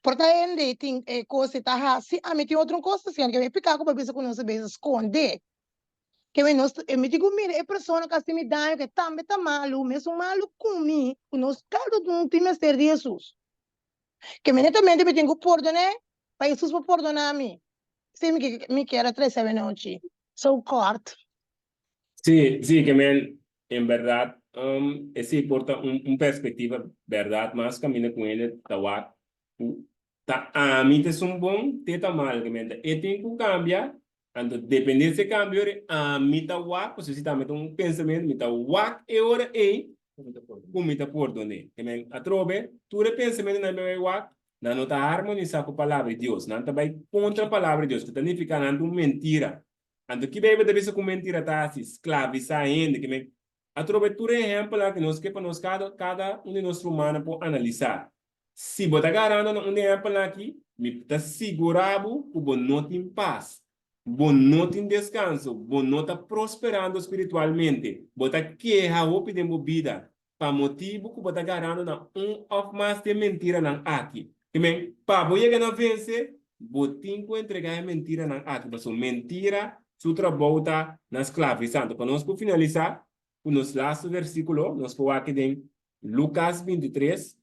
Portanto, tem coisa tá se me tem outra coisa assim que me picar com a pessoa com nós bem esconder. Que me digo mira, é pessoa que me dá que também tá malo, mesmo malo comigo, com nós cada um tem mestre de Jesus. Que me netamente me tenho que perdonar, para Jesus para perdonar a mim. Se me quer 3 noite, sou corto. Sí, sí, que me, en verdad, ese importa perspectiva, verdad, más camina con él, tawa, a mí te es un bom, te está mal, que me, e tem que cambiar, entonces, depende desse cambio, a mí ta wak, pues si ta mete un pensamento, mi ta wak, e ora como me ta perdone, que me atrobe, tu de pensamento na me wak, não tá harmonizar com a palavra de Deus, não tá vai contra a palavra de Deus, que significa não mentira. Então, que bebe deve ser com mentira, tá? Se escravizar ainda, que me... Atrobe tu exemplo lá, que nós que para nós cada de nós humanos por analisar. Se botar garando um exemplo aqui, me tá segurado que bom não tem paz, bom não tem descanso, bom não tá prosperando espiritualmente, bota queja ou pedimos vida. pa motivo que bota agarrando na of mais de mentira nan aqui. Que men, pa boia que não vence, botin que entregar mentira nan aqui, mas mentira, su trabalho tá na escravizando. Para nós por finalizar, o nosso last versículo, nós por aqui em Lucas 23,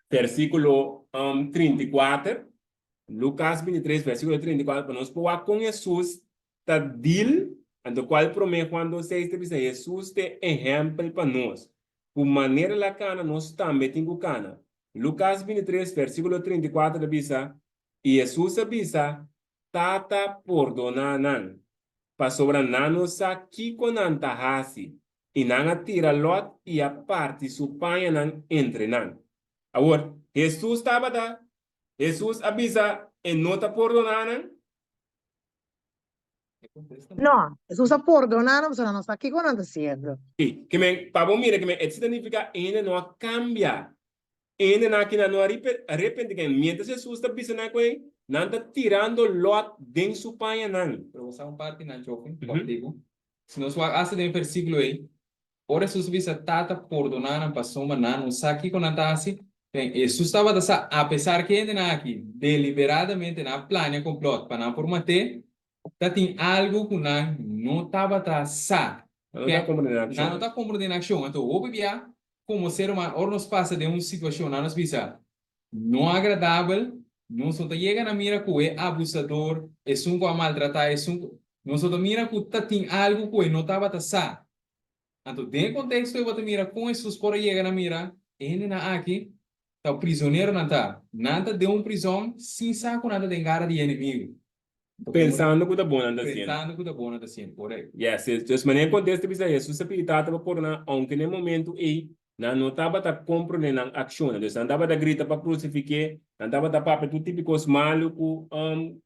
versículo 34. Lucas 23, versículo 34, para nós por com Jesus, tá dil, ando qual promete quando se dice Jesus te exemplo para nós. Por maneira la cana, nós também temos cana. Lucas 23, versículo 34, avisa, e Jesus avisa, tata perdonanan, pa sobra nanos aqui com antahasi, e não atira lot e a parte supanha nan entre nan. Agora, Jesus estava da, Jesus avisa e nota perdonanan. No, Jesús ha perdonado, pero no está aquí con anda haciendo. Sí, que me, para vos mira, que me, esto significa ene no cambia. Ene na que no arrepende, mientras Jesús está pisando aquí, no está tirando lot de su paña nan. Pero usar un parte na choque, contigo. Se nós hace de versículo aí, ora Jesus visa tata perdonaram passou manano, saki com natasi, bem, Jesus estava dessa, apesar que ainda na aqui, deliberadamente na plano complot para não por mate, tá tem algo que não estava traçado. Não está compreendendo. Não está compreendendo a ação. Então, o bebê, como ser humano, ora nos passa de uma situação, não nos visa não agradável, não só chega na mira que é abusador, é um que maltratar, é um não só mira que tá tem algo que não estava traçado. Então, dentro do contexto, eu vou mira com Jesus por chegar na mira, ele na aqui, tá o prisioneiro não tá, nada de uma prisão, sem saco nada de engara de inimigo. Pensando que está bom anda sendo. Pensando que está bom anda sendo, correto. Yes, então, maneira contexto bisa Jesus se pitata para por na, aunque no momento aí, não estava tá compreendendo a ação, então não estava da grita para crucificar, não estava da papel tudo típicos maluco,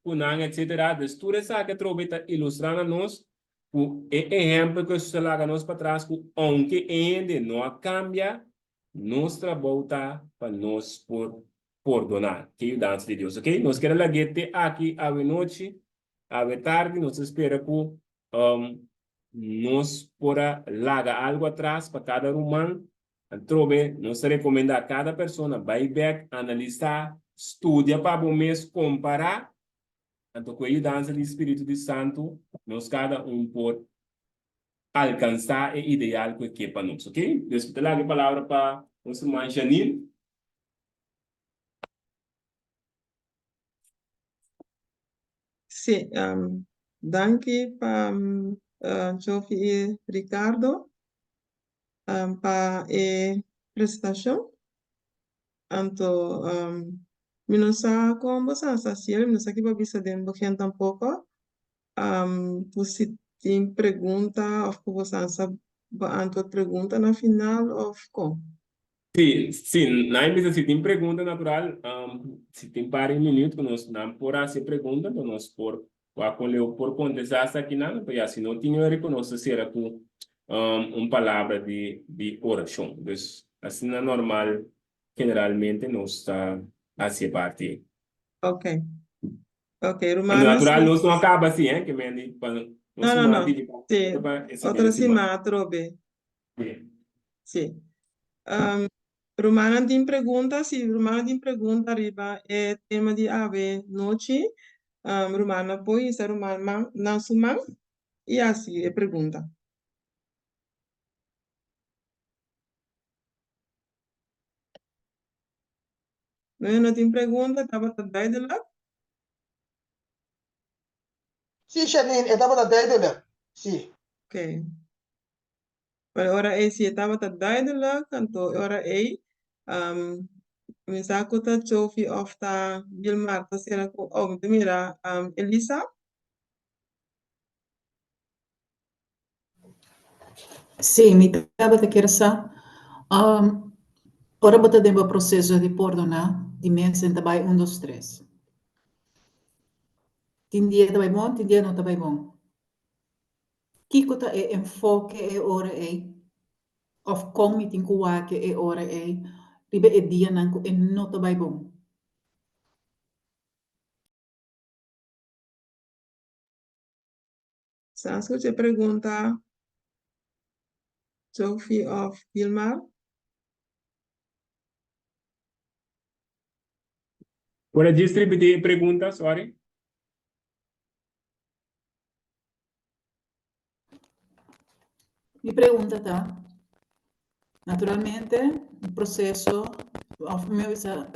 kunang etc. Então, tudo essa que trove tá ilustrando a nós o exemplo que se laga nós para trás, que aunque ainda não cambia, nós trabalha para nós por perdonar, que é o dança de Deus, ok? Nós queremos lá aqui a noite, a tarde, nós espera que nos pora laga algo atrás para cada humano, trove, nos recomenda a cada persona, vai back, analisar, estudia para o mês, comparar, então, com a dança do Espírito de Santo, nós cada por alcançar o ideal que é para nós, ok? Depois, eu a palavra para o nosso irmão Janine. Sí, danke pa Jofi e Ricardo pa presentación. Anto, minosa combo sa cielo, minosa que babisa den bojen tampoco. Você tem pergunta of que você beantwoord pergunta na final of como? Sim, sim, na empresa se tem pergunta natural, se tem para minuto que nós não por fazer pergunta, então nós por acolher por contestar aqui nada, porque assim não tinha reconhecer será com palavra de oração, então assim na normal generalmente nós está assim parte. Ok, Mas natural nós não acaba assim, que me não, sim, outra cima trobe. Sim. Romana tem pergunta, se Romana tem pergunta arriba é tema de ave noite, Romana pode ser Romana não suma e assim é pergunta. Não tem pergunta, estava também de lá? Sì, Janine, è dopo da dedere. Sì. Ok. Pero ora é se estava também de lá, canto ora é me saco ta chofi of ta Gilmar ta sera ko mira Elisa. Sim, me estava a querer ora bota dentro o processo de perdonar, de mensen também 1, 2, 3. Tem dia também bom, tem dia não também bom. Kiko ta é enfoque é ora é, of como tem que é ora é, ribe é dia não é não também bom. Sansko te pergunta Sophie of Gilmar. ¿Puedes repetir preguntas, sorry? Mi pregunta está, naturalmente, un proceso, of me avisa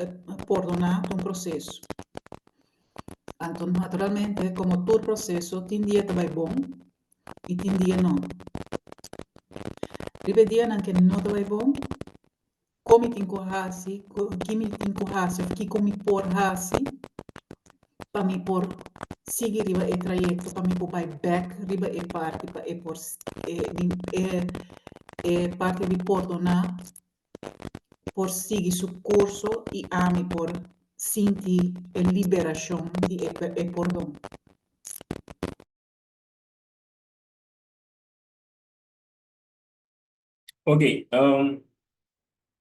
perdonar un proceso. Entonces, naturalmente, como todo proceso, tem dia vai bom e tem dia não. Ribe dia não que não vai bom, como tem corrasi, que como por hasi, para me por seguir riba e trajecto, para me por vai back riba e parte, para e por parte de perdonar, por seguir su curso e ame por sentir a liberação de e perdão. Ok,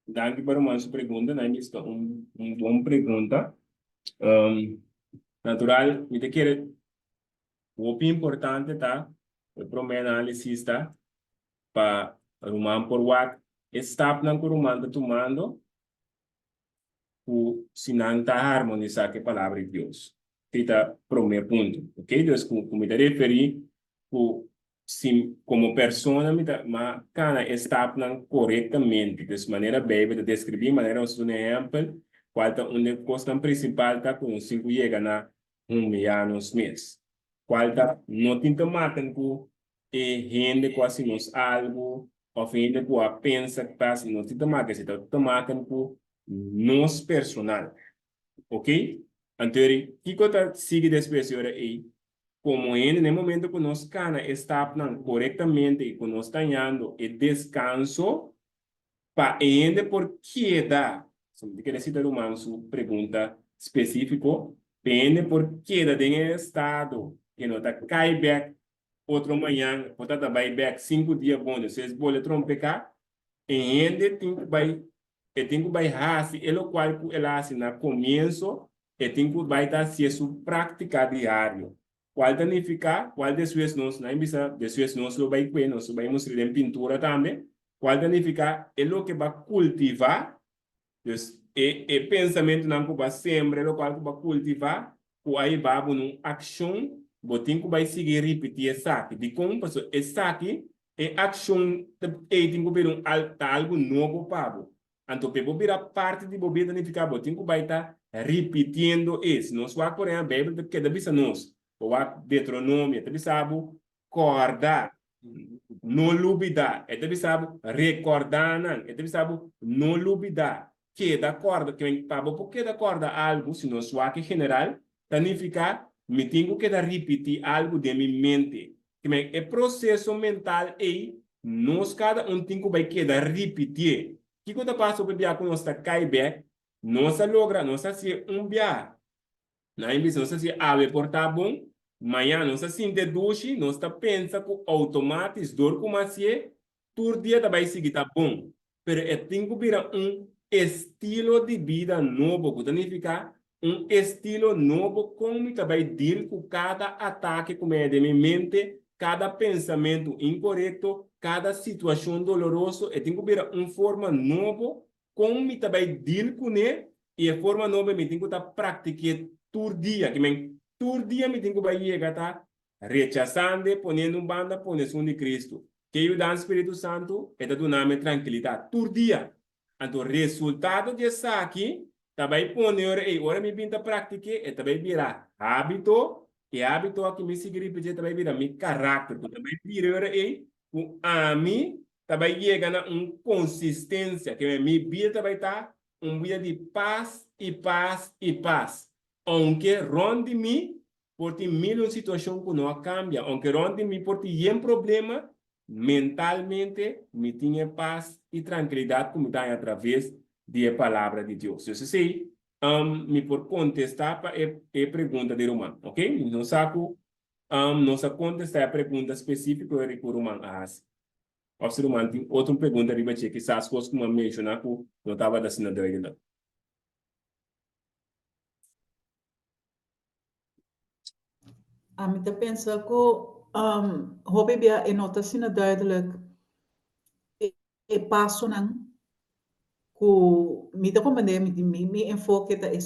danke para mais pergunta, né? Isso é bom pergunta. Natural, me te quer, o importante tá, o primeiro análise tá, para rumar por what, stop na rumar tá tomando, o sinang tá harmonizar que palavra de Deus. Tita, primeiro ponto, ok? Então, como te referi, o sim, como persona, mas cana está corretamente, de maneira bem, de descrever, maneira, um exemplo, qual é uma coisa principal, tá, com 5 chega na anos mês. Qual é, não tem tomate, com gente quase nos algo, ou gente com a pensa que passa, não tem tomate, se tomate com nos personal, ok? Então, que coisa sigue depois aí? Como en el momento que nos cana está correctamente y que nos está dando el descanso, para ende por queda, se me quiere citar humano su pregunta específico, ende por queda en el estado que no está cae back otro mañana, o está back 5 días bom, se es bole trompecar, ende tengo vai hasi, el cual el hace na comienzo, tengo vai dar si es su práctica diario. Qual danificar, qual después nos, na empresa, después nos lo vai que nos vai mostrar en pintura también, qual danificar é lo que va cultivar, pues, pensamento não vai sembrar, lo qual vai cultivar, o aí vai uma ação, botin que vai seguir repetir essa aqui, de como passou essa aqui, ação, tem que ver algo novo para então, para virar parte de bobia danificar, botin que vai estar repetindo isso, nós vamos correr a Bíblia, que deve ser nós. O Deuteronômio, é sabe, acordar, não lubidar, é sabe, recordar, é sabe, não lubidar, que da corda, que para porque da corda algo, se não sua que general, significa, me tenho que repetir algo de minha mente, que é processo mental e nós cada tem que repetir, que quando passa por dia com nós cai bem, nós logra, nós se biar. Na empresa, não sei se ave portar bom, amanhã não sei se de duche, não está pensa com automáticos, dor como assim, todo dia vai seguir tá bom. Pero tem que virar estilo de vida novo, que significa estilo novo, como vai deal com cada ataque como é de minha mente, cada pensamento incorreto, cada situação dolorosa, tem que virar forma novo, como vai deal com ele, e a forma nova me tem que estar praticando todo dia, que todo dia me tenho que chegar rechazando, ponendo banda, ponendo de Cristo. Que eu dá o Espírito Santo, é da nome tranquilidade, todo dia. Então, o resultado dessa aqui, também poner, agora me pinta prática, é também virar hábito, e hábito aqui me seguir, também virar meu caráter, também virar com a mim, também chega na consistência, que minha vida também está vida de paz e paz e paz. Aunque ronde mim, por ti mil situação que não cambia, aunque ronde mim por ti um problema, mentalmente me tinha paz e tranquilidade como está através da palavra de Deus. Eu sei, me por contestar para a pergunta de Romano, ok? Não saco, não saco contestar a pergunta específica de Romano. Ou se Romano tem outra pergunta de que essas coisas que eu mencionei que não estava da sinadora. A mim pensa que hobby bia é nota sina duidelijk e passo não que me dá como me enfoque tá é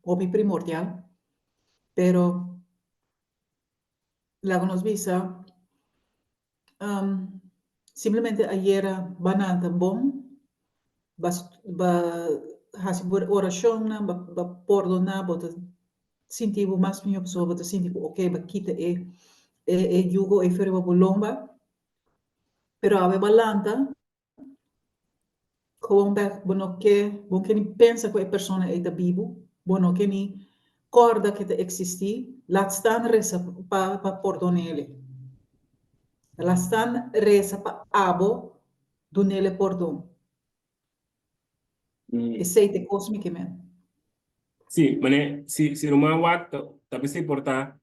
o mi primordial, pero la que nos visa, simplemente ayer banana bom, ba hasi oração na ba perdona bota sentivo mais minha pessoa bota sentivo ok ba kita e jugo e fere ba bolomba pero ave balanta como ba bono que ni pensa que a persona é da bibo bono que ni corda que existi laat staan resa pa perdonele laat staan resa pa abo donele perdon e sei te cosmiche men. Sí, mané, si rumah waktu, tapi se importa,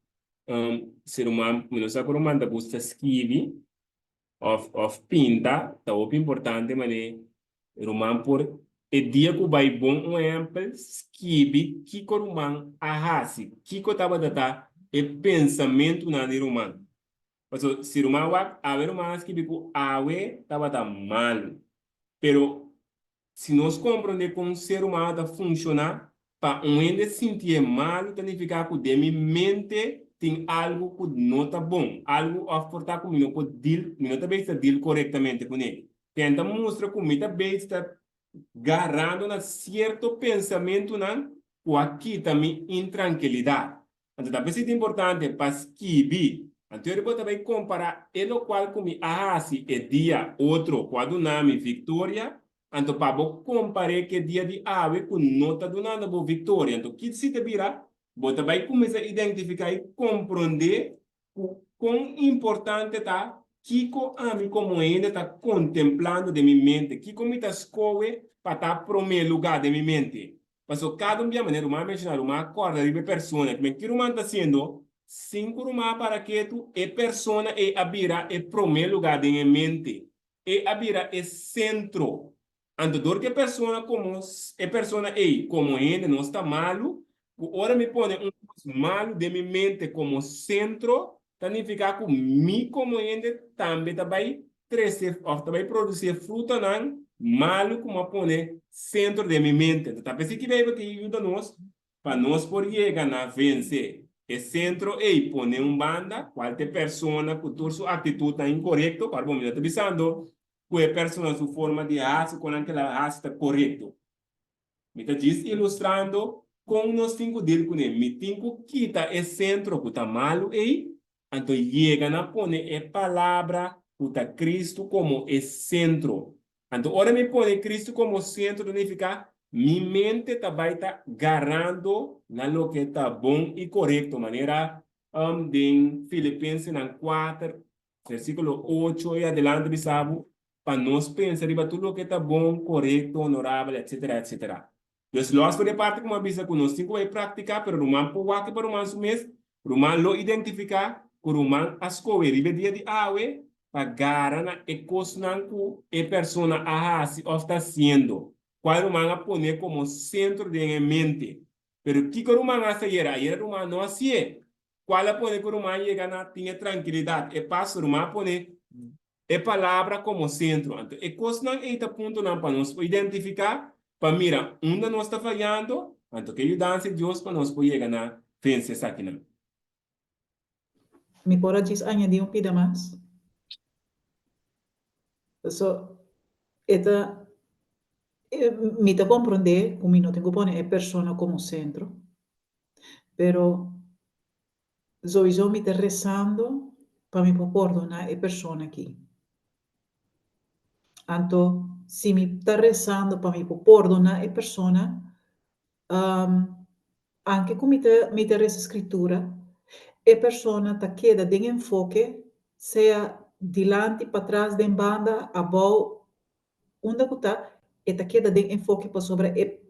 si rumah, menos aku rumah da gusta escrever, of pinta, tá muito importante, mané, rumah por, e dia que vai bom um exemplo, escrever, que o rumah ahasi, que o tava data, e pensamento na de rumah. Porque se rumah wak, a ver rumah escrever com awe, tava tá mal. Pero, se nós compreender como o ser humano tá funcionar, para ende sentir mal, significa que de minha mente tem algo que não está bom, algo a portar comigo, não está está deal corretamente com ele. Tenta mostrar como está está agarrando na certo pensamento não, ou aqui também intranquilidade. Então, talvez é importante para escrever. Então, eu também comparar ele qual com se é dia outro, quando nome Victoria. Então, para comparar que dia de ave com nota do nada boa vitória. Então, que se te vira, você vai começar a identificar e compreender o quão importante está que a mim como ainda está contemplando de minha mente, que como está escolhe para estar para o primeiro lugar de minha mente. Porque cada um dia maneira uma mencionar uma corda de pessoa que que o está sendo cinco rumah para que tu é persona e abira é primeiro lugar de minha mente. E abira é centro. Antes que a pessoa como é persona e como ainda não está malo, agora me põe malo de minha mente como centro, significa que me como ainda também vai crescer, vai produzir fruta não malo como põe centro de minha mente. Então, pensa que vai ajuda nós para nós poder chegar na vencer. E centro e põe banda, qualquer pessoa que sua atitude está incorreta, para bom, eu estou pensando que a pessoa sua forma de raça com aquela raça está correto. Me está ilustrando com nós cinco dele com ele. Me tenho que está é centro que está malo e então chega na põe é palavra que está Cristo como é centro. Então ora me põe Cristo como centro significa minha mente também está agarrando na lo que está bom e correto. Maneira de Filipenses 4, versículo 8 e adelante, bisabo, para nós pensar em tudo o que está bom, correto, honorável, etc, etc. Então, nós por parte como avisa que nós temos que praticar, pero rumah por que para rumah sumes, rumah lo identificar, que rumah ascoe, ribe dia de awe, para garana e cosnan ku e persona ahasi está sendo. Qual rumah poner como centro de mente. Pero que rumah hace ayer rumah no hacía. Qual a poner que rumah llega na tinha tranquilidade. E passo rumah poner é palavra como centro. Então, é coisa não é ponto não para nós identificar, para mira, onde nós está falhando, então que ajudança de Deus para nós poder chegar na vencer essa aqui não. Me pode añadir um pida mais? So, esta, me te compreender, como não tenho que pôr a pessoa como centro, pero sowieso me te rezando para me perdonar a pessoa aqui. Anto, se me está rezando para me perdonar a persona, anche come me te reza scrittura, a persona ta queda de enfoque, sea dilante, para trás, de banda, above, onde que tá, e ta queda de enfoque para sobre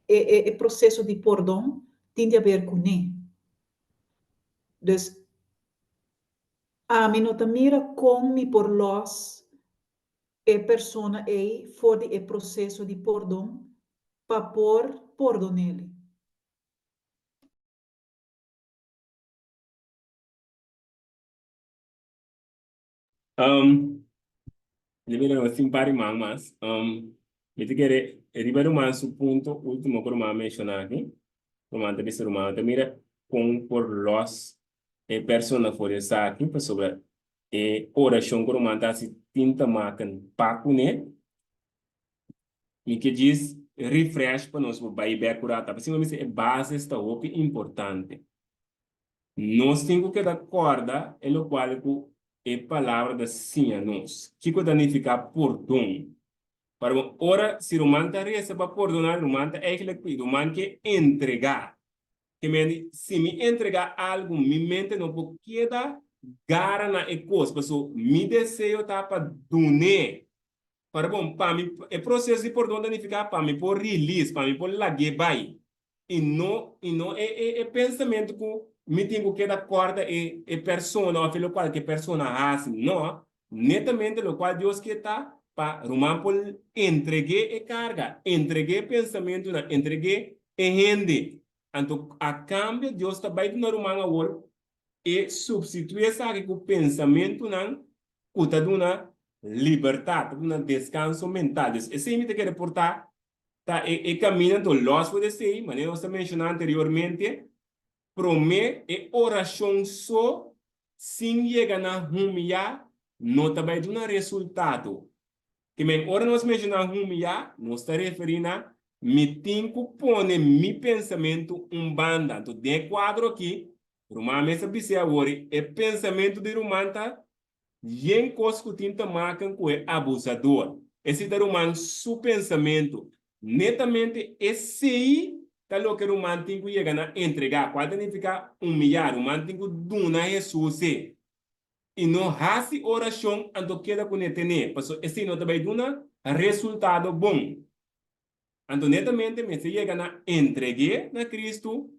o processo de perdão tem a ver com ele. Dus, a mim não te mira como me por los a persona aí for de processo de perdão para por perdão ele. Libera assim para mais. Me te querer, ribeiro mais o ponto último que eu mencionar aqui. Romanta bisa Romanta mira com por los persona for essa aqui para sobre oração que Romanta se tinta makan paco né e que diz refresh para nós vai bem curata assim mas é base está o que importante nós temos que dar corda é o qual é palavra da sim a nós que danifica perdão para ora se Romanta recebe perdonar Romanta é que Romanta que entregar que me, se me entregar algo, mi mente não pode quedar gara na coisa, porque mi desejo tá para donar. Para bom, para mim, o processo de perdão danificar para mim por release, para mim por largar vai. E não é pensamento que me tenho que dar corda e persona, ou aquilo qual que persona assim, não. Netamente, o qual Deus que está para rumar por entreguei e carga, entreguei pensamento, entreguei e rende. Então, a cambio, Deus está bem no rumar agora e substituir essa com o pensamento não, uta duna liberdade, duna descanso mental. Esse é o que quer reportar, tá e caminho do loss for the say, mas eu estava mencionando anteriormente, promete e oração só, sem chegar na humilhar, não está bem duna resultado. Que men ora nós mencionamos humilhar, nós está referindo a me tenho que pôr mi pensamento banda. Então, de quadro aqui, Romã mesa bise agora, é pensamento de Romanta, yen cosco tinta macan com é abusador. Esse da Romã, su pensamento, netamente, esse aí, tá lo que Romã tem que chegar a entregar, qual significa humilhar, Romã tem que donar Jesus, e não hace oração ando queda com netene, porque esse não também duna resultado bom. Então, netamente, me se chega a entregar na Cristo,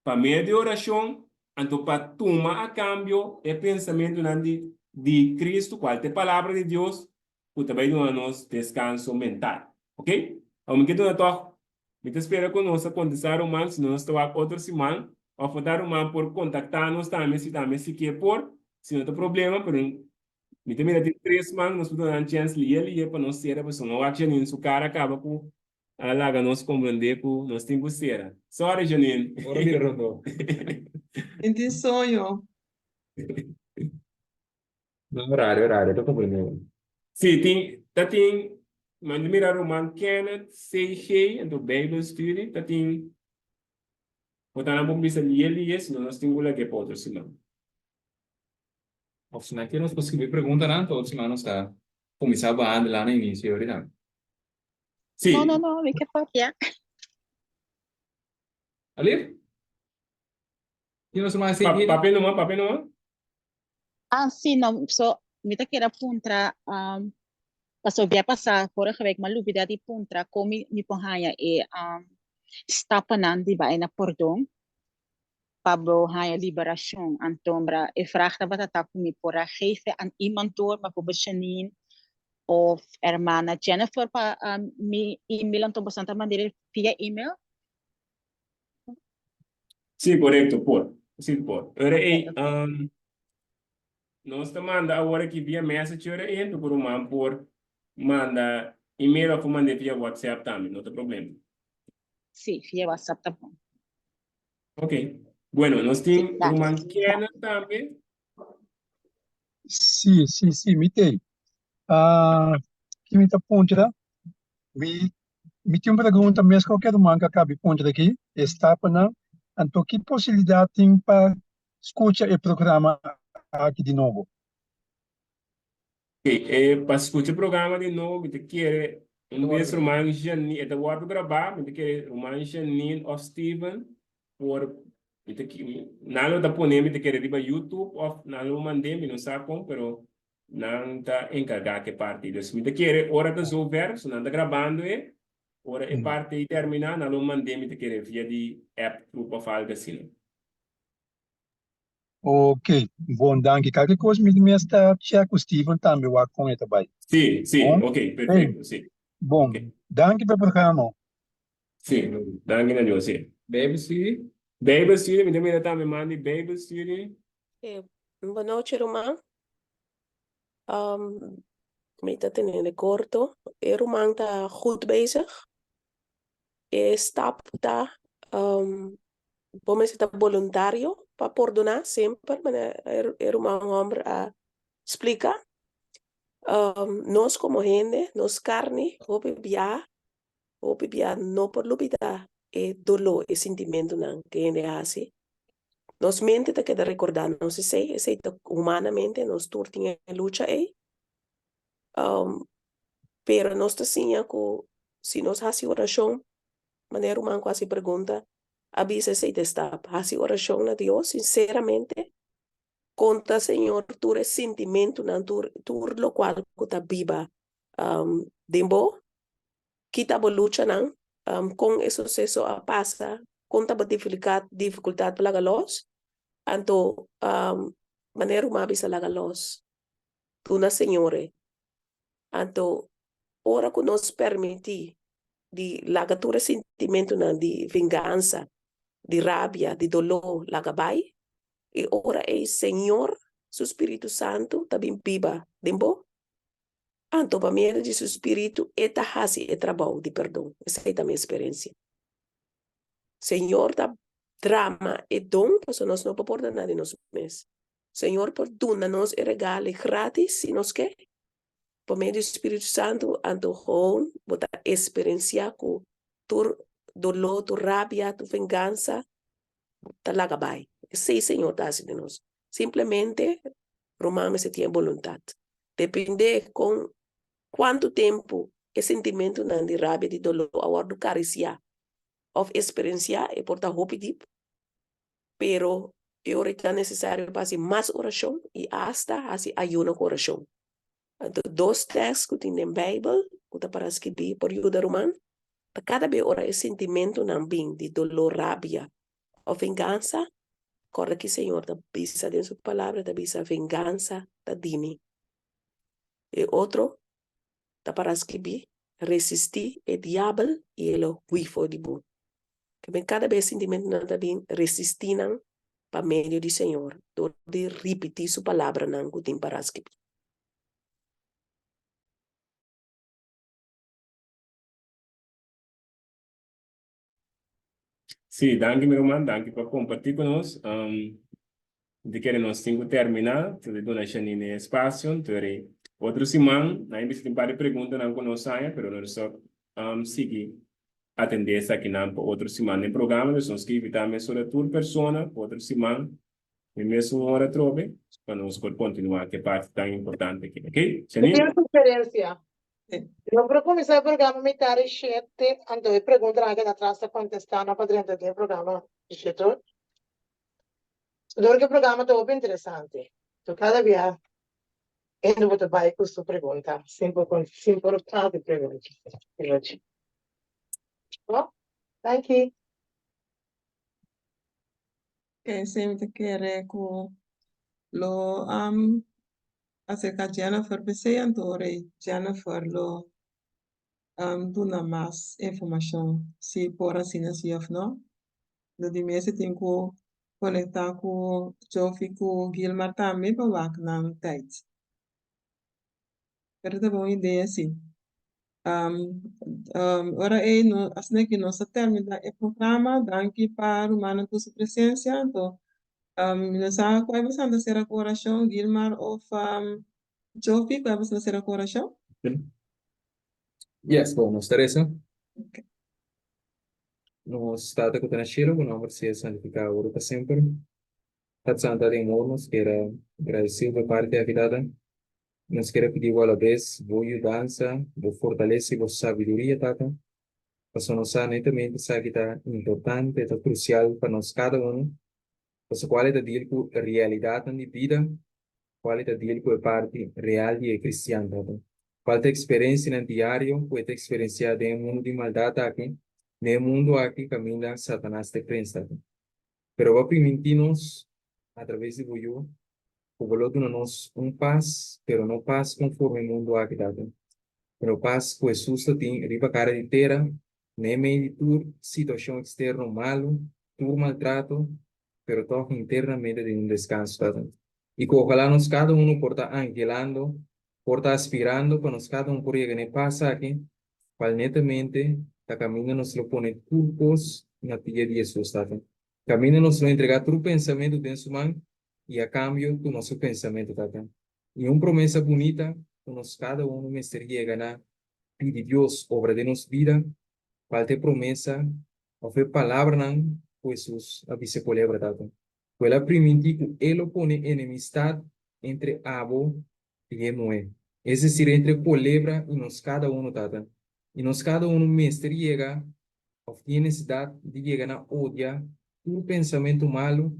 para meio de oração, então para tomar a cambio o pensamento de Cristo, qual é a palavra de Deus, que também dá nos descanso mental. Ok? Então, me quedo na toa. Me espera conosco conversar mais, se nós estamos outra semana, ou faltar por contactar-nos também, se quer por, se não tem problema, pero me tem mira 3 semanas, nós podemos dar uma chance ali para nós ser a pessoa, não acha nem sua cara acaba com a laga nós compreender que nós temos que ser. Sorry, Janine. Ora mira rondo. Senti sonho. Horário, tô compreendendo. Sim, tem, mas mira Roman Kenneth, CG, do Bible Study, tem, botar na bomba bisa ali, senão nós temos que para outra semana. Of na que nós conseguimos perguntar não, todos semana está começar a andar lá no início, verdade? Sim. No, vi que papia. Ali? E nós mais papel não? Ah, sim, não, so, me te quero apuntar, passou via passar, vorige week, maar lubi dat die puntra, komi mi pohaya stappen aan die bij na perdão, pabo haya liberação, antombra, vraagt wat dat aku mi pora geven aan iemand door, maar bijvoorbeeld Janine, of hermana Jennifer, mi e-mail aan bastante maneira via e-mail. Sim, correto, por. Sim, por. Nós te manda agora que via message, então por por manda e-mail ou manda via WhatsApp também, não tem problema. Sim, via WhatsApp tá bom. Ok. Bueno, nós temos uma Kena também. Sim, mitei. Que me tá ponta, me tem uma pergunta mesmo qualquer uma que acabe ponta aqui, está para então que possibilidade tem para escutar o programa aqui de novo? Ok, para escutar o programa de novo, te quer vez Romano Janine, é o gravar, te quer Romano Janine ou Steven, por nalo da poner, te quer ir para YouTube ou nalo mandei, não sabe como, pero não está encarregado que parte. Então, te quer hora de resolver, se não está gravando, hora é parte e terminar, nalo mandei, te quer via de app, grupo falga assim. Ok, bom, danke. Qualquer coisa me está check o Steven também, o com ele também. Sim, ok, perfeito, sim. Bom, danke pelo programa. Sim, danke na Deus, sim. Baby Study? Baby Study, me também tá me manda Baby Study. Boa noite, Romã. Me está tendo corto. Romã está goed bezig. Stap daar. Vamos estar voluntario para perdonar sempre, mas uma homem a explicar. Nós como gente, nós carne, hope bia não por lubida e dolor e sentimento não que gente hace. Nos mente te queda recordar, não sei, humanamente nós todos tinha luta aí. Pero nós te sinha que se nós hacemos oração, maneira humana quase pergunta, avisa se te está, hace oração a Deus sinceramente, conta Senhor tu ressentimento não tu lo qual que ta viva dembo, kita bo lucha não com esse sucesso a passa, conta bo dificuldade para los, anto maneira humana avisa laga los, tu na Senhore, anto ora que nos permite de lagatura sentimento de vingança, de rabia, de dolor, lagabai, e ora é Senhor, su Espírito Santo, também viva, dembo, anto para mim de su Espírito, eta hasi e trabalho de perdão, essa é a minha experiência. Senhor, da drama e dom, pois nós não podemos nada de nós mesmos. Senhor, perdona-nos e regale grátis, se nos quer, por meio do Espírito Santo, anto hon, bota experienciar com tu dolor, tu rabia, tu vingança, ta lagabai. Sei, Senhor, dá de nós. Simplesmente, romamos se tem vontade. Depende com quanto tempo esse sentimento de rabia, de dolor, agora do caricia, of experienciar, e porta hope deep. Pero, eu é necessário fazer mais oração e hasta fazer ayuno com oração. Então, dois textos que tem na Bíblia, que está para escrever por ajuda romana, cada vez ora esse sentimento não vem de dolor, rabia ou vingança, corre que Senhor da bisa dentro da palavra, da bisa vingança, da dimi. E outro, está para escrever, resistir o diabo e ele huifo de bom. Que bem cada vez sentimento não está bem resistir para meio do Senhor, de repetir sua palavra não que tem para escrever. Sim, danke, meu irmão, danke por compartilhar conosco. De que nós temos que terminar, te dou um espaço, então, outra semana, nós temos várias perguntas não conosco, mas nós só seguir atender essa aqui na outra semana no programa, nós vamos escrever também sobre a tua persona, outra semana, e mesmo uma hora trove, para nós continuar, que parte tão importante aqui, ok? Eu tenho uma sugerência. Eu vou começar o programa metade às 7, então eu pergunto lá que atrás está contestando para dentro do programa de 7. Então, o programa está bem interessante. Então, cada dia, eu vou trabalhar com sua pergunta, sempre de pergunta. Oh, thank you. Okay, sempre querer com lo acerca de Jennifer Besean Tore, Jennifer lo duna mais informação se por assim assim ou não. Do de mês tem que conectar com Jofi com Gilmar também para lá que não tem. Pero tá boa ideia assim. Ora é no assim que nós termina o programa, danke para humana tua presença, então nós qual vai ser a ser a coração Gilmar ou Jofi, qual vai ser a coração? Yes, bom, nós Teresa. Nós estamos com o Tanachiro, o nome se santificado agora para sempre. Está santa de mornos, que era agradecido por parte da vida. Nós queremos pedir a vez, boa dança, boa fortaleza e boa sabedoria, tata. Para nós netamente sabe que está importante, está crucial para nós cada um. Para qual é a deal com a realidade da vida, qual é a deal com a parte real e cristã, tata. Qual é a experiência no diário, qual é a experiência do mundo de maldade aqui, no mundo aqui caminha Satanás de crença. Pero va a permitirnos, a través de Buyu, nos paz, pero no paz conforme el mundo ha quedado. Pero paz, pues justo tiene riba cara de terra, ne meio de situação externa malo, tu maltrato, pero todo internamente de un descanso. ¿Verdad? Y que ojalá nos cada uno porta angelando, porta aspirando, que nos cada uno por llegar en paz aquí, cual netamente, la camino nos lo pone culpos en la tía de Jesús. ¿Verdad? Camino nos lo entrega tu pensamento de su mano y a cambio tu nuestro pensamento, tata. Y una promesa bonita, que nos cada uno me estaría ganar, pide Dios, obra de nos vida, falta promesa, o fue palabra, nan, pues sus avise colebra, tata. Fue la primitico, él pone enemistad entre Abo y Noé. Es decir, entre culebra y nos cada uno, tata. Y nos cada uno me llega, tiene necesidad de llegar a odia, puro pensamento malo,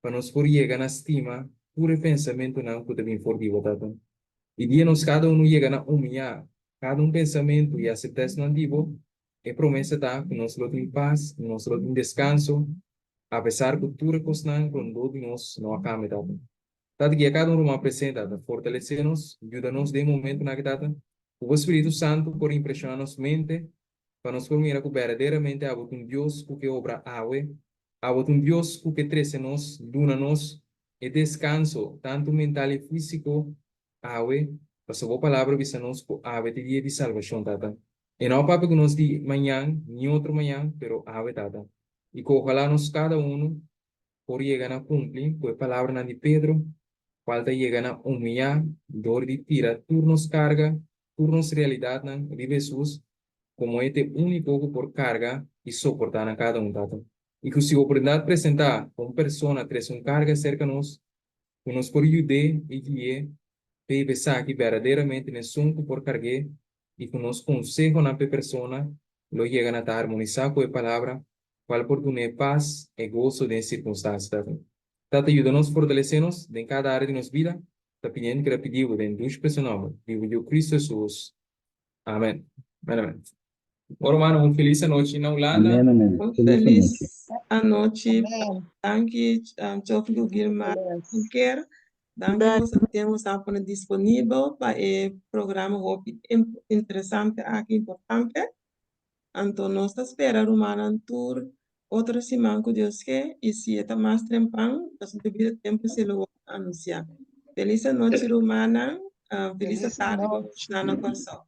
para nos por llegar a estima, puro pensamento não que também for vivo, tata. E dia nos cada uno llega a humilhar, cada um pensamento e aceptação não vivo, é promessa tá, que nós lo tem paz, nós lo tem descanso, apesar que tudo cosnan com todo nós não acaba, tata. Tata que a cada um apresenta, fortalece-nos, ajuda-nos de momento na que tata, o Espírito Santo por impressionar nossa mente, para nos formar que verdadeiramente há um Deus que obra awe, há um Deus que trece-nos, duna-nos, e descanso, tanto mental e físico, awe, para sua palavra visa-nos com awe de dia de salvação, tata. E não papo que nos di manhã, nem outro manhã, pero awe, tata. E que ojalá nos cada por llegar a cumplir, pues palavra de Pedro, falta llegar a humilhar, dor de tira, turnos carga, turnos realidad, de Jesús, como este único por carga y soportar a cada un dato. Y que si oportunidad presentar con persona tres un carga cerca nos, que nos por ayude y guíe, pe pensar que verdaderamente nos son por cargue y que nos consejo na persona, lo llegan a armonizar con la palabra, cual por tu paz y gozo de circunstancias. Tata ayúdanos, fortalecernos en cada área de nuestra vida, te pidiendo que le pedimos en tu personal, vivo yo Cristo Jesús. Amén. Amén, amén. Ora, mano, uma feliz noite na Holanda. Feliz noite. Amen. Dank je, Geoffrey Guilherme Juncker. Dank je voor het tempo sapone disponível para o programa hopi interessante aqui importante. Então nós esperamos uma tour outra semana que Deus quer e se está mais trempão, nós devido tempo se lo anunciar. Feliz noite, Romana. Feliz tarde, vamos na coração.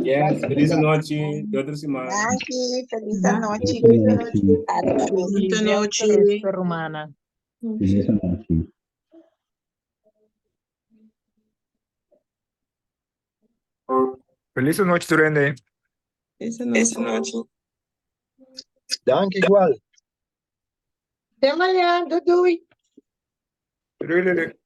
Yes, feliz noite, de outra semana. Danke, feliz noche. Feliz noite. Hasta Feliz noche. siempre, Romana. Feliz noite. Feliz noite, Turende. Essa noite. Dank igual. Até amanhã, Dudu. Turende.